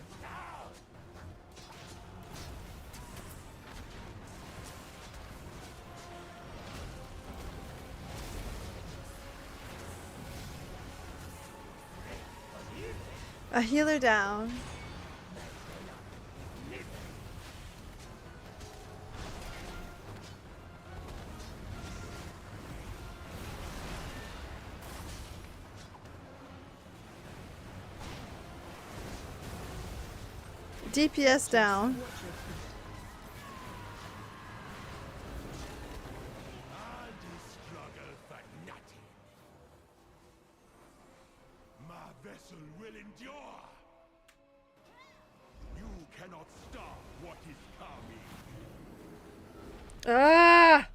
A healer down. DPS down. Watch your feet. All this struggle for nothing. My vessel will endure. You cannot stop what is coming. Ah!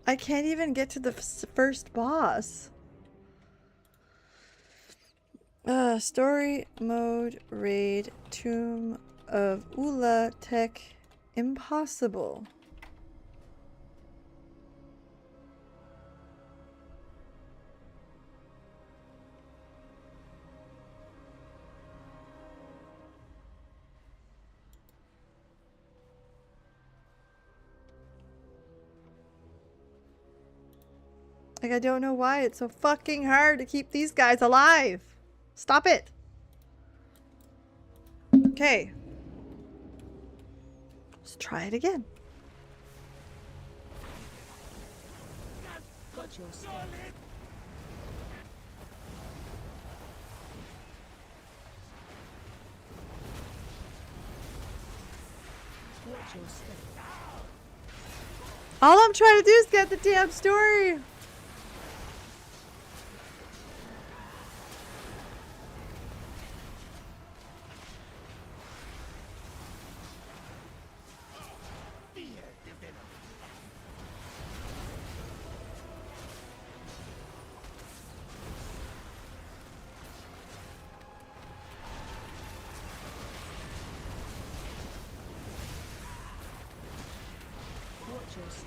I can't even get to the first boss. Story mode raid Tomb of Ula Tech impossible. Like, I don't know why it's so fucking hard to keep these guys alive. Stop it. Okay. Let's try it again. Watch your step. Watch your step. All I'm trying to do is get the damn story. Watch your step.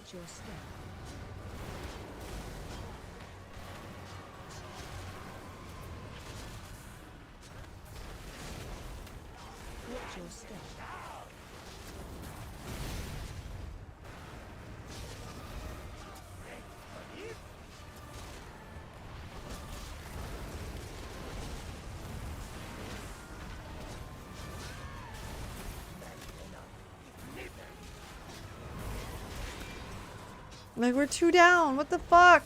Watch your step. Watch your step. Like, we're 2 down. What the fuck?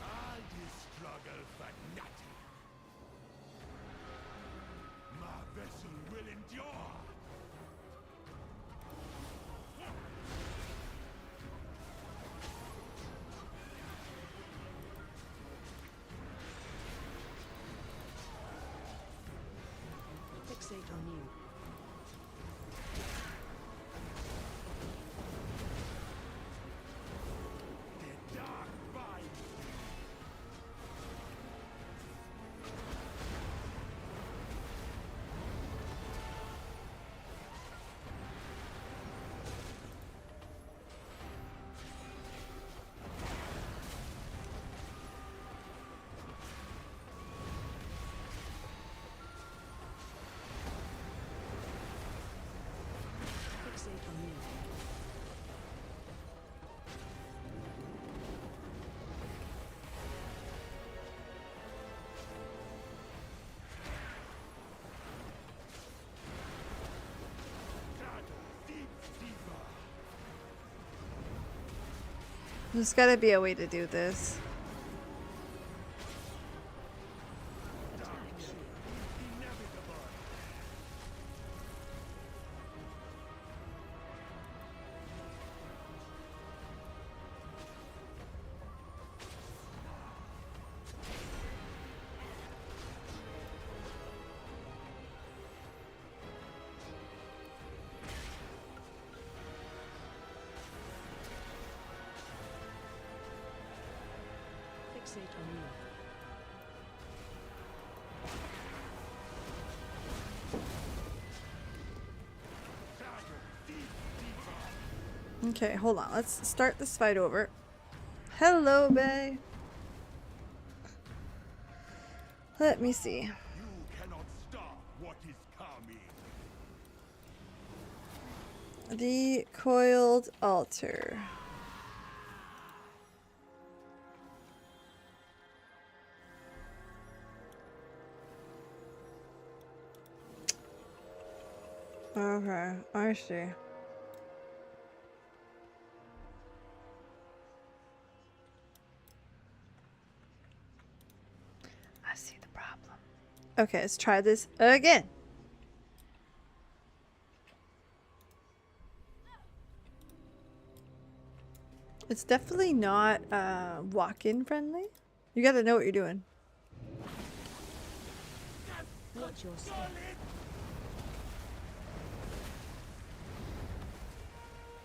All this struggle for nothing. My vessel will endure. Fixate on you. The dark bind. Fixate on you. There's gotta be a way to do this. Fixate on you. Okay, hold on. Let's start this fight over. Hello, Bay. Let me see. You cannot stop what is coming. The coiled altar. Okay, I see. I see the problem. Okay, let's try this again. It's definitely not walk-in friendly. You gotta know what you're doing. Watch your step.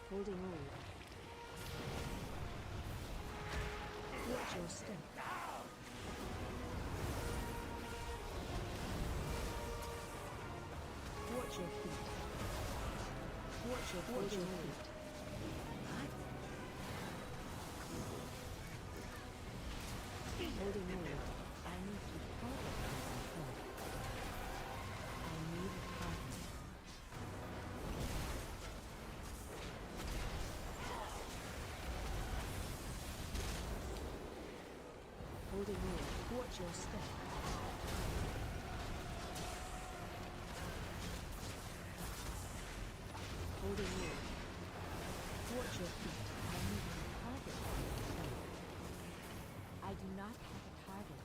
Holding on. Watch your step. Watch your feet. Watch your feet. Holding on. I need to target myself. I need a partner. Holding on. Watch your step. Holding on. Watch your feet. I need to target myself. I do not have a target.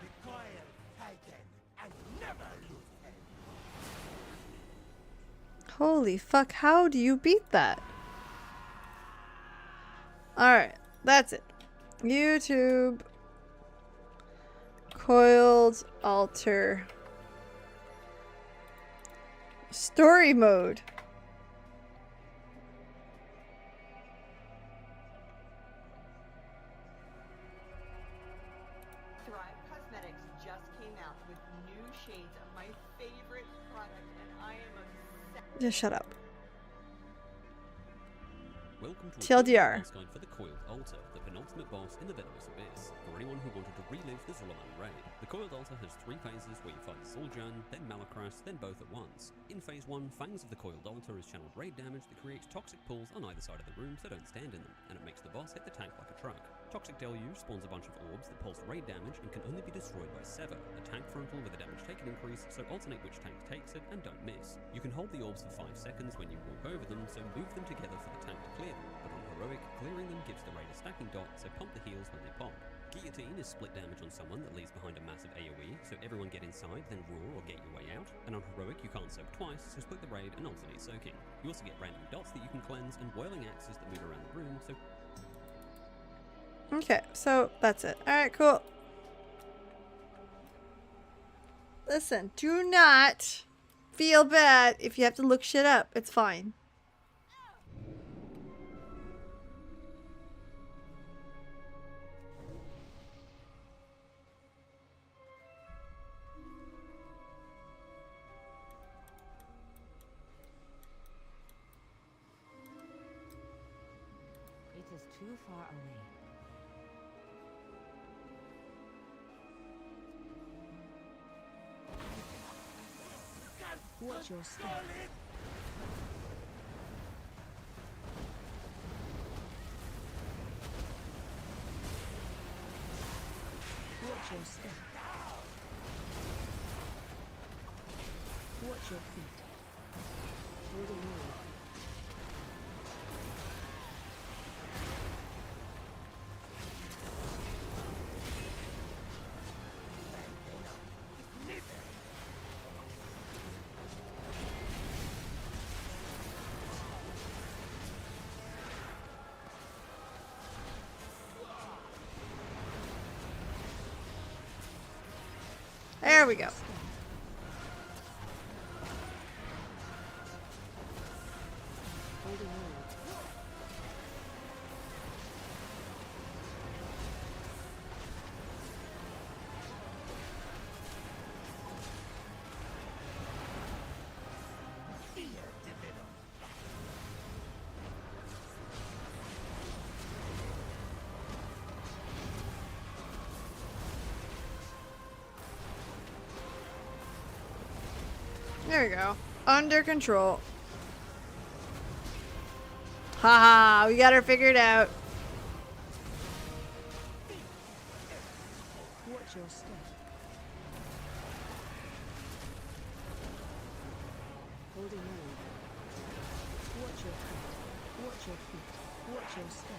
Require Titan and never lose him. Holy fuck, how do you beat that? Alright, that's it. YouTube. Coiled altar. Story mode. Thrive Cosmetics just came out with new shades of my favorite product, and I am obsessed. Just shut up. TLDR. boss guide for the Coiled Altar, the penultimate boss in the Venomous Abyss, for anyone who wanted to relive the Zulaman raid. The Coiled Altar has 3 phases where you fight Zul'Jan, then Malakras, then both at once. In phase 1, Fangs of the Coiled Altar is channeled raid damage that creates toxic pools on either side of the room so don't stand in them, and it makes the boss hit the tank like a truck. Toxic Deluge spawns a bunch of orbs that pulse raid damage and can only be destroyed by Sever, a tank frontal with a damage taken increase, so alternate which tank takes it and don't miss. You can hold the orbs for 5 seconds when you walk over them, so move them together for the tank to clear them, but on Heroic, clearing them gives the raid a stacking dot, so pump the heals when they pop. Guillotine is split damage on someone that leaves behind a massive AoE, so everyone get inside, then roar or get your way out. And on Heroic, you can't soak twice, so split the raid and alternate soaking. You also get random dots that you can cleanse, and whirling axes that move around the room, so... Okay, so that's it. Alright, cool. Listen, do not feel bad if you have to look shit up. It's fine. It is too far away. Watch your step. Watch your step. Watch your feet. Hold a move. There we go. Hold a move. There we go. Under control. Haha, we got her figured out. Watch your step. Hold a move. Watch your feet. Watch your feet. Watch your step.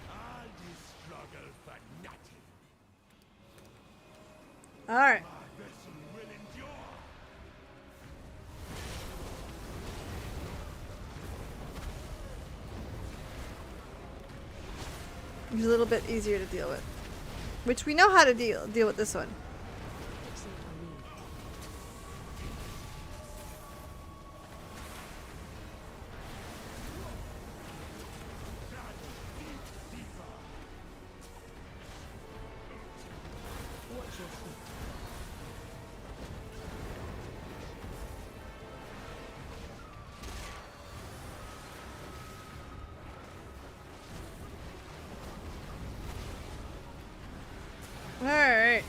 All this struggle for nothing. All right. My vessel will endure. He's a little bit easier to deal with, which we know how to deal with this one. Fixate on me. Watch your feet. All right.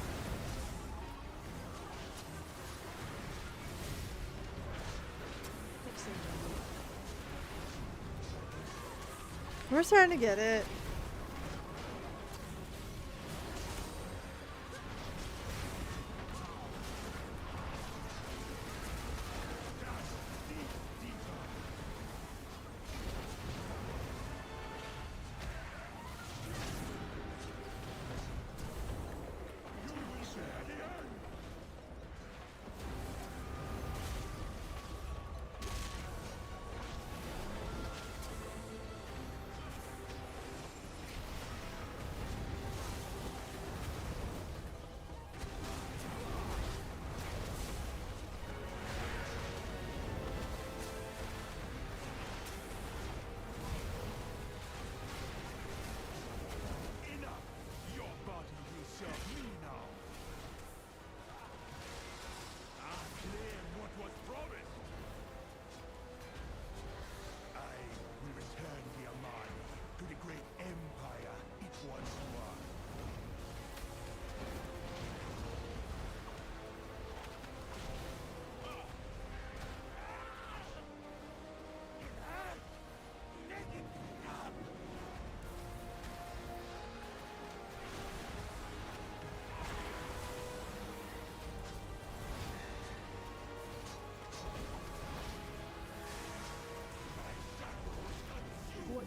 Fixate on me. We're starting to get it.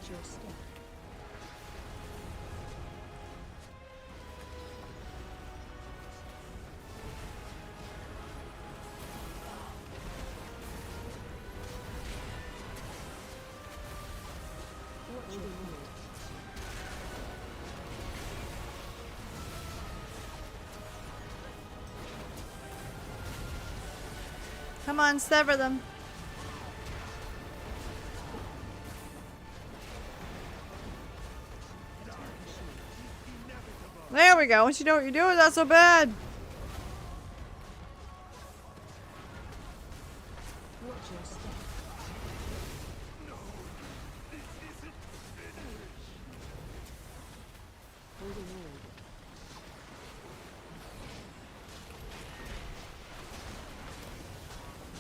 Watch your step. Watch your move. Come on, sever them. There we go. Once you know what you're doing, that's so bad. Watch your step. Holding on.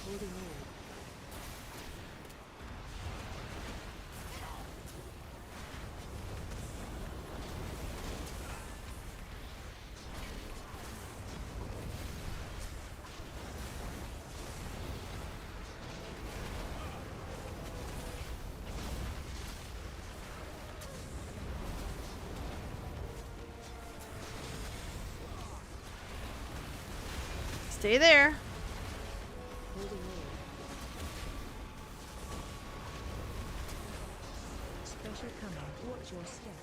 Holding on. Stay there. Holding on. Special coming. Watch your step.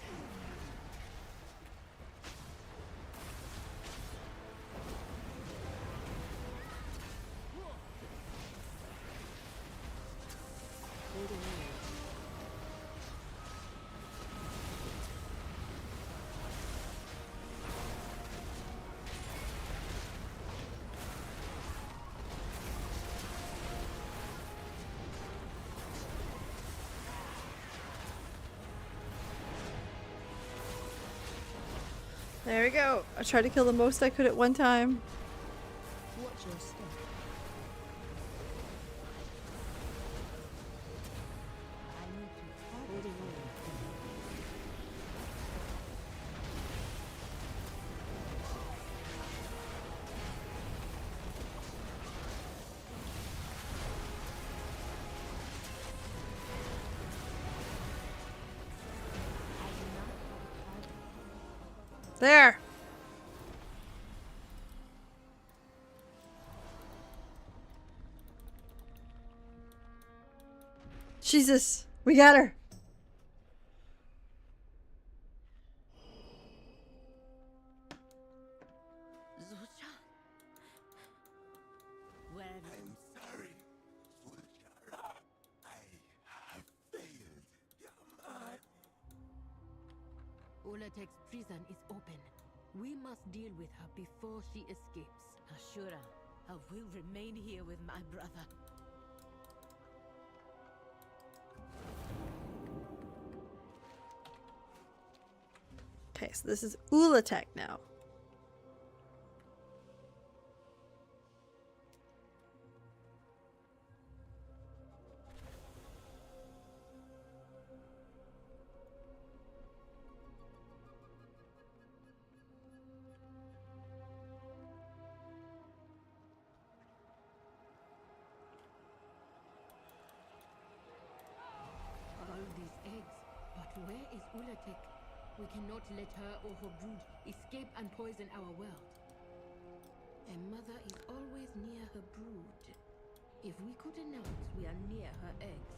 Holding on. There we go. I tried to kill the most I could at one time. Watch your step. I need to holding on. There. Jesus, we got her. Zusha? Where have you I'm sorry, Zul'Jara. I have failed, Yaman. Ulatek's prison is open. We must deal with her before she escapes. Ashura, I will remain here with my brother. Okay, so this is Ulatek now. All these eggs. But where is Ulatek? We cannot let her or her brood escape and poison our world. A mother is always near her brood. If we could announce we are near her eggs.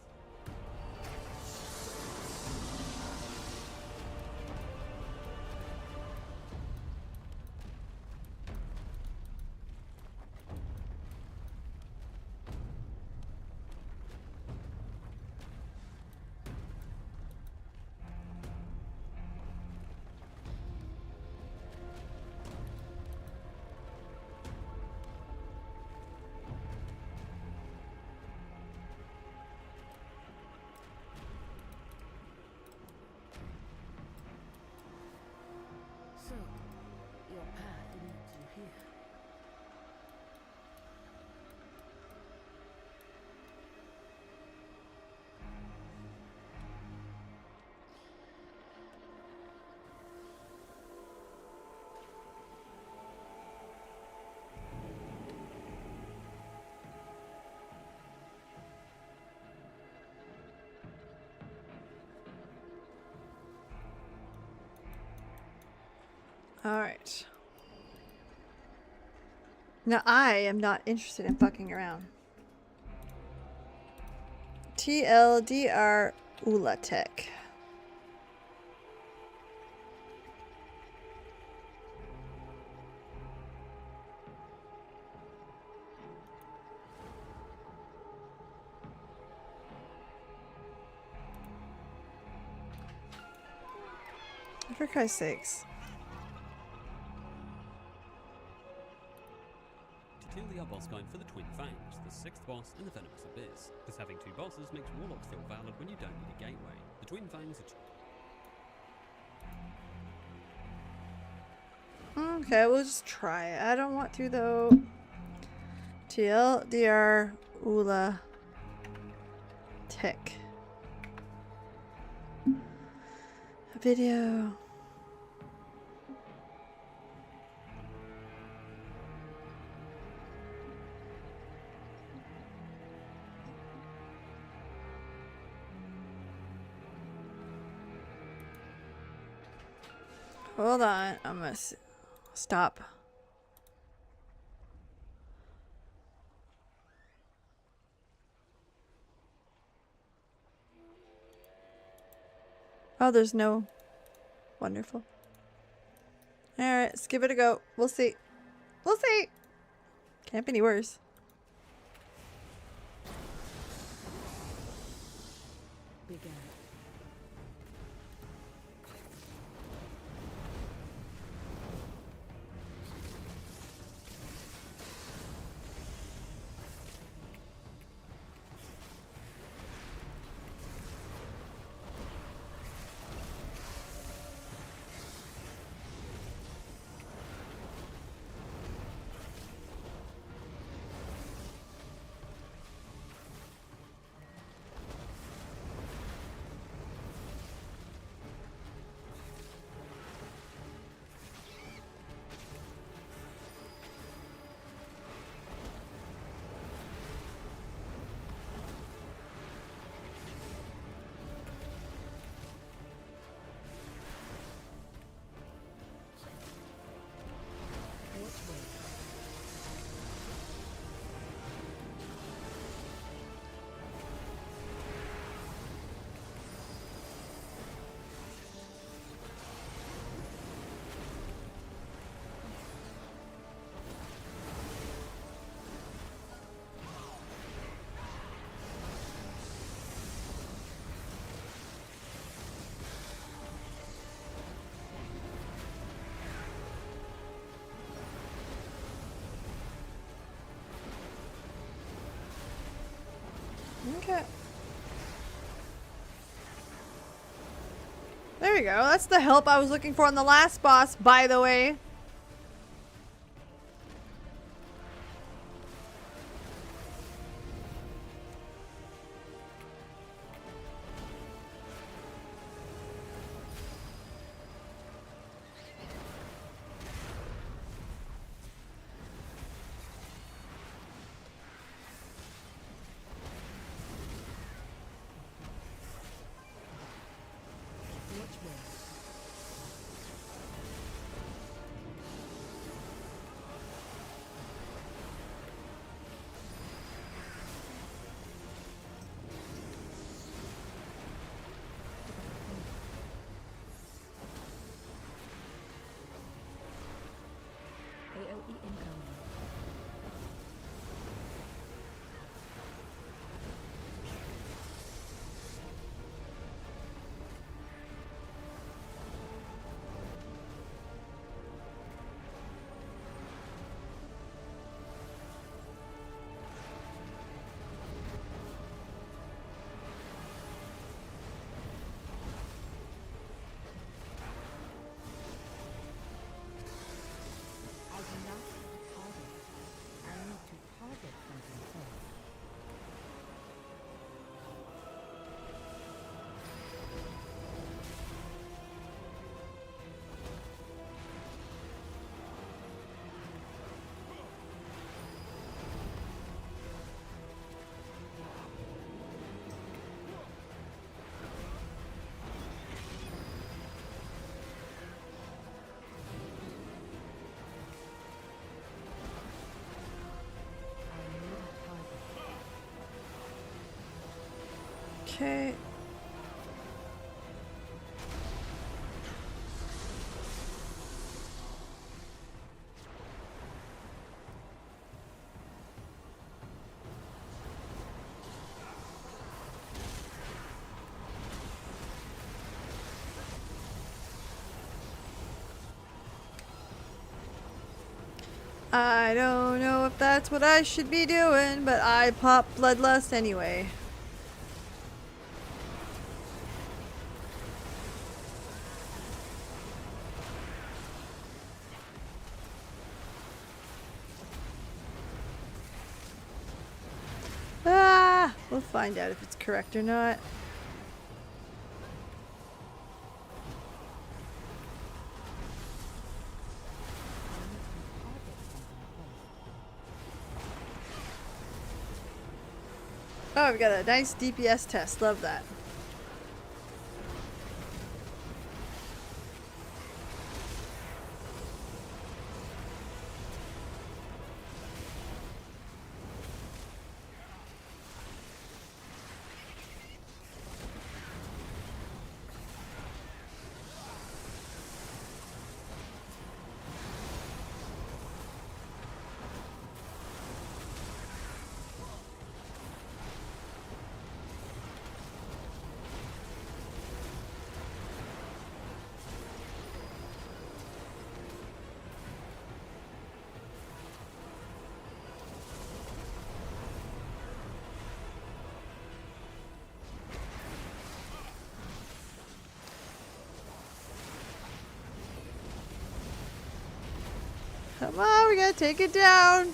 So, your path leads you here. Alright. Now, I am not interested in fucking around. TLDR Ulatech. For Christ's sakes. Titulia boss guide for the Twin Fangs, the 6th boss in the Venomous Abyss. Because having 2 bosses makes Warlocks feel valid when you don't need a gateway. The Twin Fangs are Okay, we'll just try it. I don't want to though. TLDR Ula Tech. Video. Hold on, I'm gonna stop. Oh, there's no. Wonderful. Alright, let's give it a go. We'll see. We'll see. Can't be any worse. Begin. Okay. There we go. That's the help I was looking for on the last boss, by the way. AOE incoming. I do not have a target. Okay. I don't know if that's what I should be doing, but I pop bloodlust anyway. Ah! We'll find out if it's correct or not. Oh, we got a nice DPS test. Love that. Come on, we gotta take it down.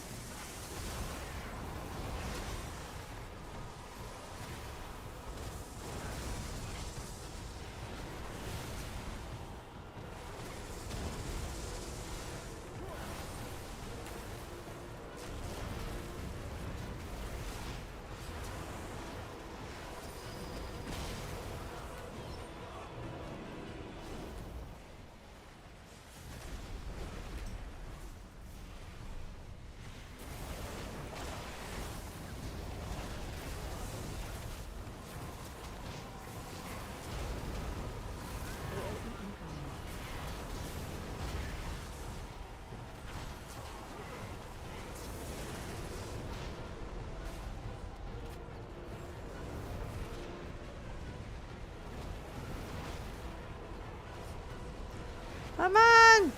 Come on!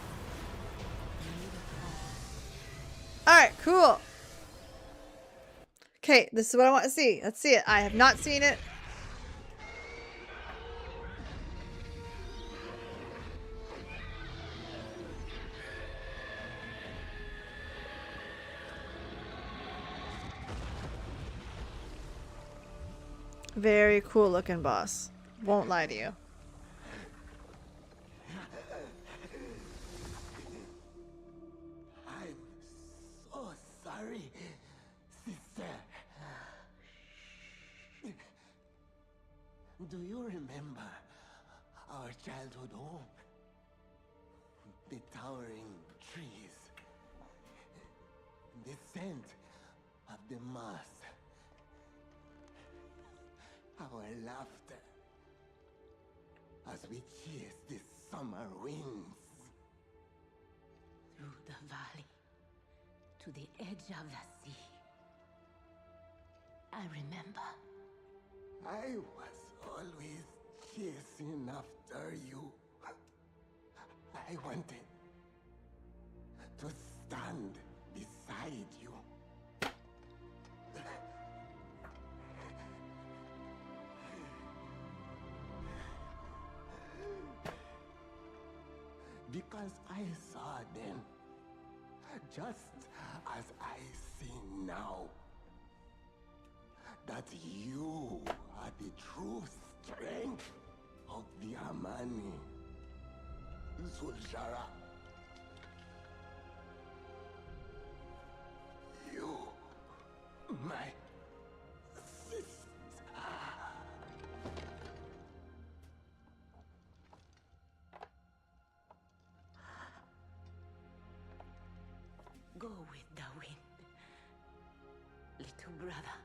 Alright, cool. Okay, this is what I want to see. Let's see it. I have not seen it. Very cool looking boss. Won't lie to you. I'm so sorry, sister. Do you remember our childhood home? The towering trees, the scent of the moss, our laughter as we chased the summer winds. Through the valley, to the edge of the sea. I remember. I was always chasing after you. I wanted to stand beside you. Because I saw then, just as I see now, that you are the true strength of the Amani. Zul'Shara. You, my sister. Go with the wind, little brother.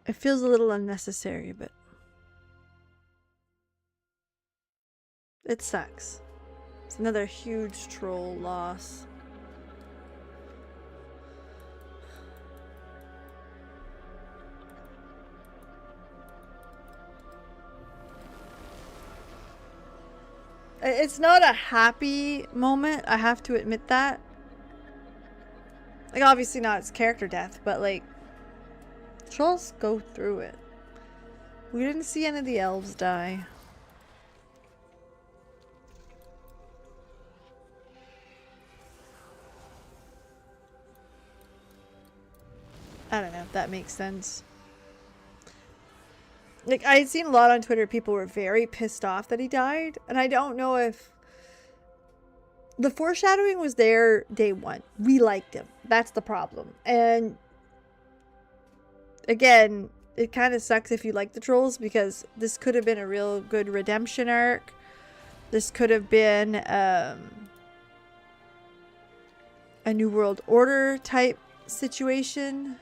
It feels a little unnecessary, but it sucks. It's another huge troll loss. It's not a happy moment, I have to admit that. Like, obviously not its character death, but like, trolls go through it. We didn't see any of the elves die. I don't know if that makes sense. Like, I'd seen a lot on Twitter, people were very pissed off that he died, and I don't know if the foreshadowing was there day one. We liked him. That's the problem. And again, it kind of sucks if you like the trolls, because this could have been a real good redemption arc. This could have been a New World Order type situation.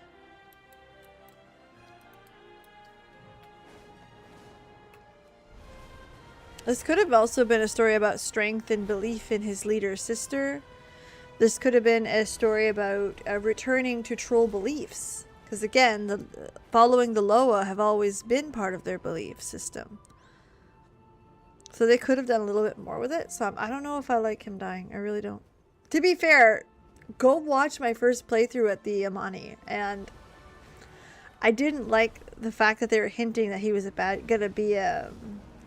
This could have also been a story about strength and belief in his leader's sister. This could have been a story about returning to troll beliefs. Because again, following the Loa have always been part of their belief system. So they could have done a little bit more with it. So I don't know if I like him dying. I really don't. To be fair, go watch my first playthrough at the Amani. And I didn't like the fact that they were hinting that he was gonna be an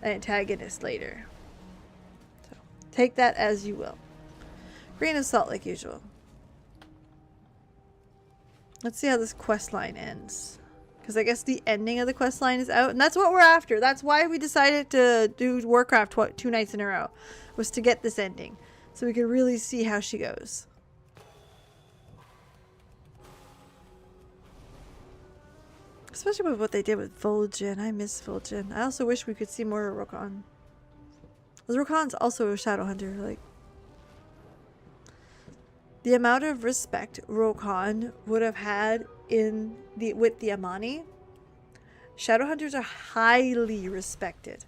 antagonist later. So take that as you will. Grain of salt like usual. Let's see how this quest line ends. Because I guess the ending of the quest line is out. And that's what we're after. That's why we decided to do Warcraft 2 nights in a row. Was to get this ending. So we could really see how she goes. Especially with what they did with Vol'jin. I miss Vol'jin. I also wish we could see more of Rokan. Because Rokan's also a Shadowhunter. Like, the amount of respect Rokan would have had with the Amani. Shadowhunters are highly respected.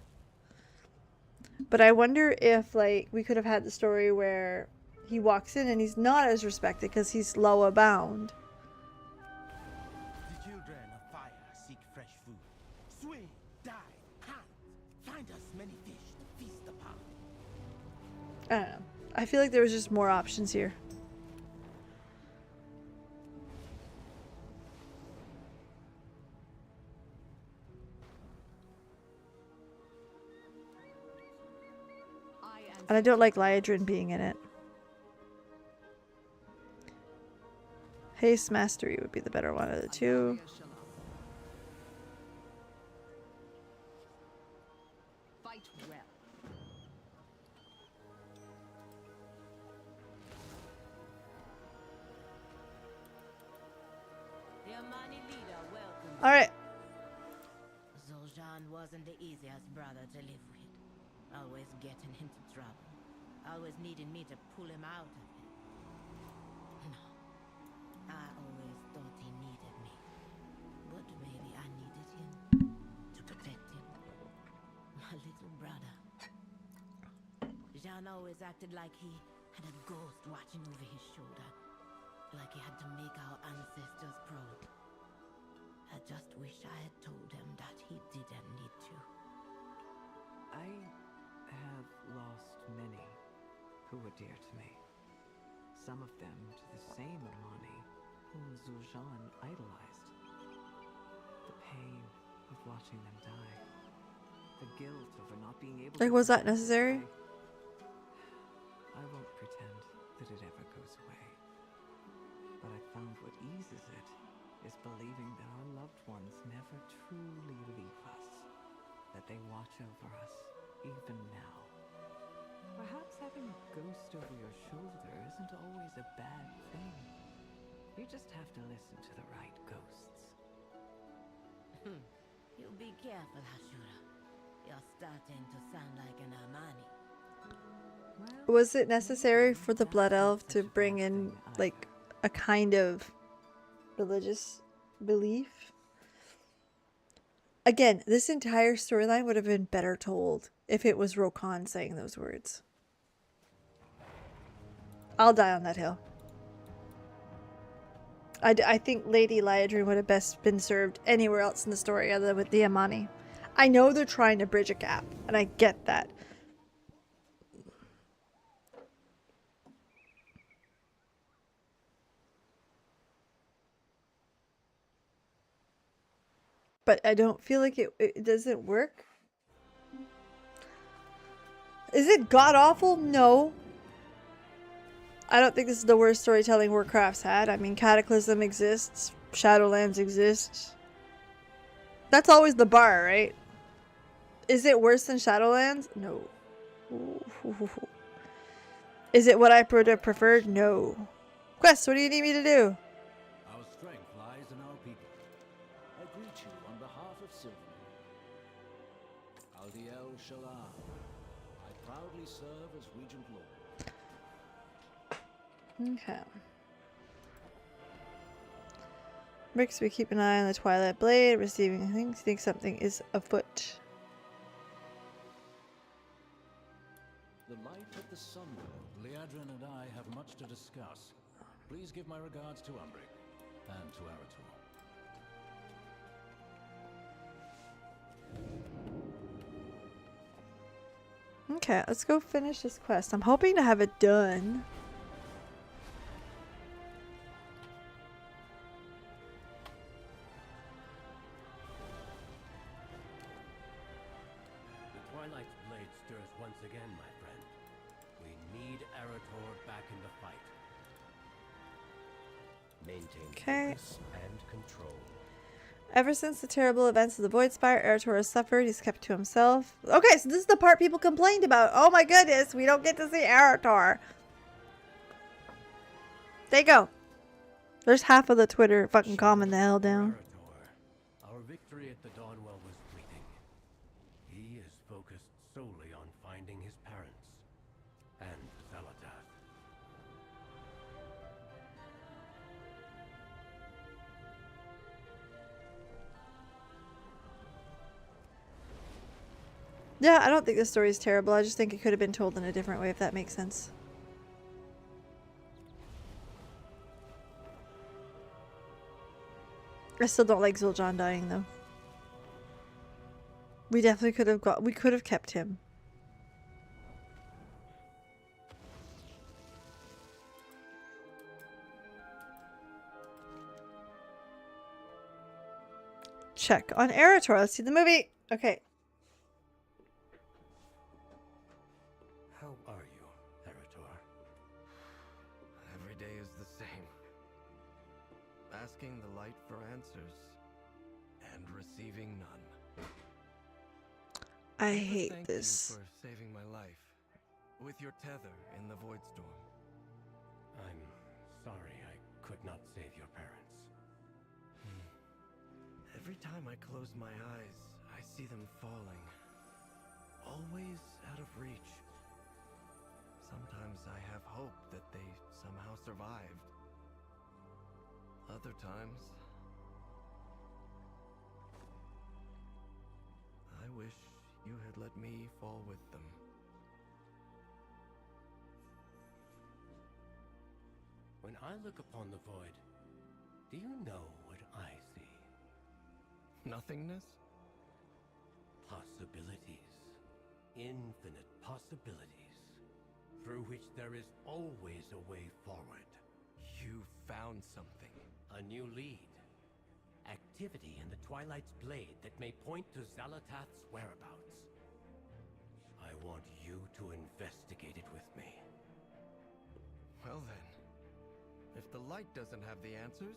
But I wonder if, like, we could have had the story where he walks in and he's not as respected because he's Loa bound. The children of fire seek fresh food. Swing, dive, hunt. Find us many fish to feast upon. I don't know. I feel like there was just more options here. And I don't like Liadrin being in it. Haste Mastery would be the better one of the two. Fight well. The Amani leader welcomes Alright. Zul'Jin wasn't the easiest brother to live with. Always getting into trouble. Always needing me to pull him out of it. No. I always thought he needed me. But maybe I needed him to protect him. My little brother. Jean always acted like he had a ghost watching over his shoulder. Like he had to make our ancestors proud. I just wish I had told him that he didn't need to. I have lost many who were dear to me. Some of them to the same Amani whom Zul'Jin idolized. The pain of watching them die. The guilt over not being able Like, to was that protect necessary? I won't pretend that it ever goes away. But I found what eases it is believing that our loved ones never truly leave us. That they watch over us even now. Perhaps having a ghost over your shoulder isn't always a bad thing. You just have to listen to the right ghosts. You be careful, Hashura. You're starting to sound like an Amani. Well, Was it necessary for the that's Blood not Elf such to a bring bad in, thing like, a kind of religious belief? Again, this entire storyline would have been better told if it was Rokan saying those words. I'll die on that hill. I think Lady Liadrin would have best been served anywhere else in the story other than with the Amani. I know they're trying to bridge a gap, and I get that. But I don't feel like it doesn't work. Is it god-awful? No. I don't think this is the worst storytelling Warcraft's had. I mean, Cataclysm exists. Shadowlands exists. That's always the bar, right? Is it worse than Shadowlands? No. Is it what I would have preferred? No. Quest, what do you need me to do? Our strength lies in our people. I greet you on behalf of Sylvan. Aldiel Shalar. I proudly serve as Regent Lord. Okay. Brixby, keep an eye on the Twilight Blade. Receiving things. Think something is afoot. The light of the sun. Liadrin and I have much to discuss. Please give my regards to Umbric and to Arator. Okay, let's go finish this quest. I'm hoping to have it done. The Twilight Blade stirs once again, my friend. We need Arator back in the fight. Maintain focus and control. Ever since the terrible events of the Void Spire, Arator has suffered. He's kept to himself. Okay, so this is the part people complained about. Oh my goodness, we don't get to see Arator. There you go. There's half of the Twitter fucking calming the hell down. Arator, our victory at the Dawnwell was fleeting. He is focused solely on finding his parents and Zalatath. Yeah, I don't think this story is terrible. I just think it could have been told in a different way, if that makes sense. I still don't like Zul'jin dying, though. We definitely could have kept him. Check on Arator. Let's see the movie. Okay. How are you, Arator? Every day is the same. Asking the light for answers and receiving none. I hate Thank this. you for saving my life with your tether in the Void Storm. I'm sorry I could not save your parents. Every time I close my eyes, I see them falling. Always out of reach. Sometimes I have hope that they somehow survived. Other times, I wish you had let me fall with them. When I look upon the void, do you know what I see? Nothingness? Possibilities. Infinite possibilities. Through which there is always a way forward. You found something. A new lead. Activity in the Twilight's blade that may point to Zalatath's whereabouts. I want you to investigate it with me. Well then, if the light doesn't have the answers,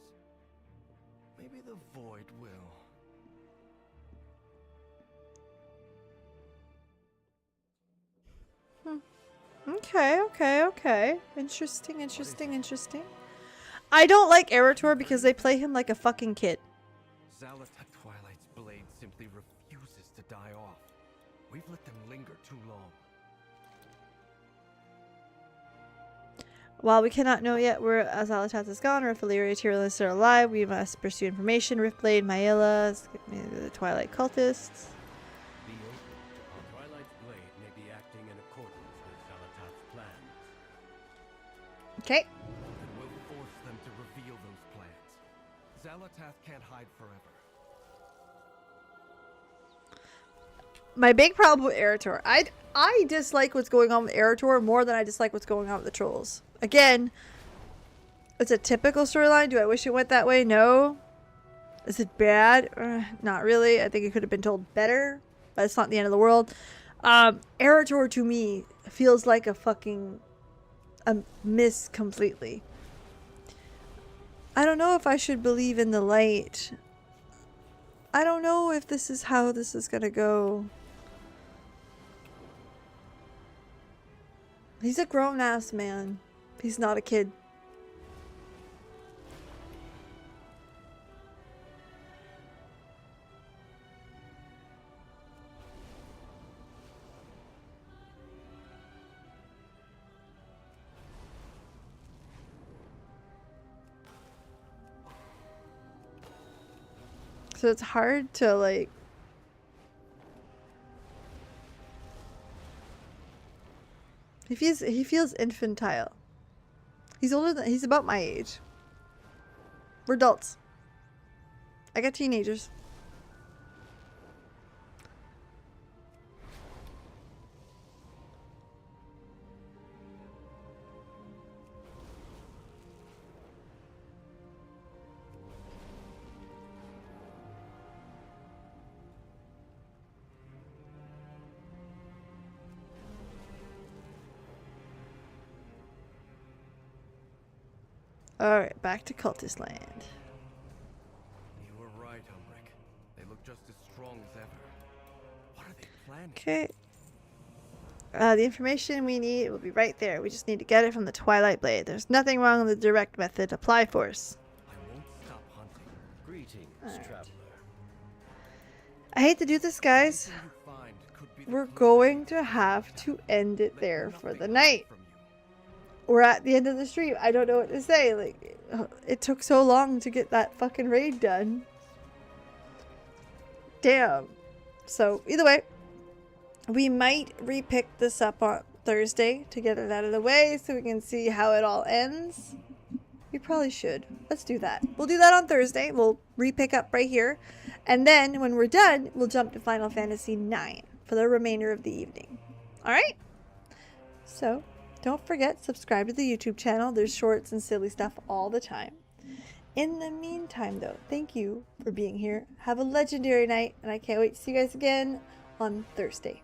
maybe the void will. Okay. Interesting. I don't like Arator because they play him like a fucking kid. Zalatath Twilight's blade simply refuses to die off. We've let them linger too long. While we cannot know yet where Azalatath is gone or if Illyria Tyrannus are alive, we must pursue information. Riftblade, Maela, the Twilight Cultists. Be open. Our Twilight's blade may be acting in accordance with Zalatath's plans. Okay. And we'll force them to reveal those plans. Zalatath can't hide forever. My big problem with Eretor. I dislike what's going on with Eretor more than I dislike what's going on with the trolls. Again, it's a typical storyline. Do I wish it went that way? No. Is it bad? Not really. I think it could have been told better, but it's not the end of the world. Eretor to me feels like a miss completely. I don't know if I should believe in the light. I don't know if this is how this is gonna go. He's a grown-ass man. He's not a kid. So it's hard to like... He feels infantile. He's about my age. We're adults. I got teenagers. Alright, back to Cultist Land. You were right, Umbric. They look just as strong as ever. What are they planning? Okay. The information we need will be right there. We just need to get it from the Twilight Blade. There's nothing wrong with the direct method. Apply force. I won't stop hunting. Greetings, traveler. I hate to do this, guys. Anything you find could be the We're clue going to have to end it there for the night. from you. We're at the end of the stream. I don't know what to say. Like, it took so long to get that fucking raid done. Damn. So, either way, we might repick this up on Thursday to get it out of the way so we can see how it all ends. We probably should. Let's do that. We'll do that on Thursday. We'll repick up right here. And then, when we're done, we'll jump to Final Fantasy IX for the remainder of the evening. Alright? So... don't forget, subscribe to the YouTube channel. There's shorts and silly stuff all the time. In the meantime, though, thank you for being here. Have a legendary night, and I can't wait to see you guys again on Thursday.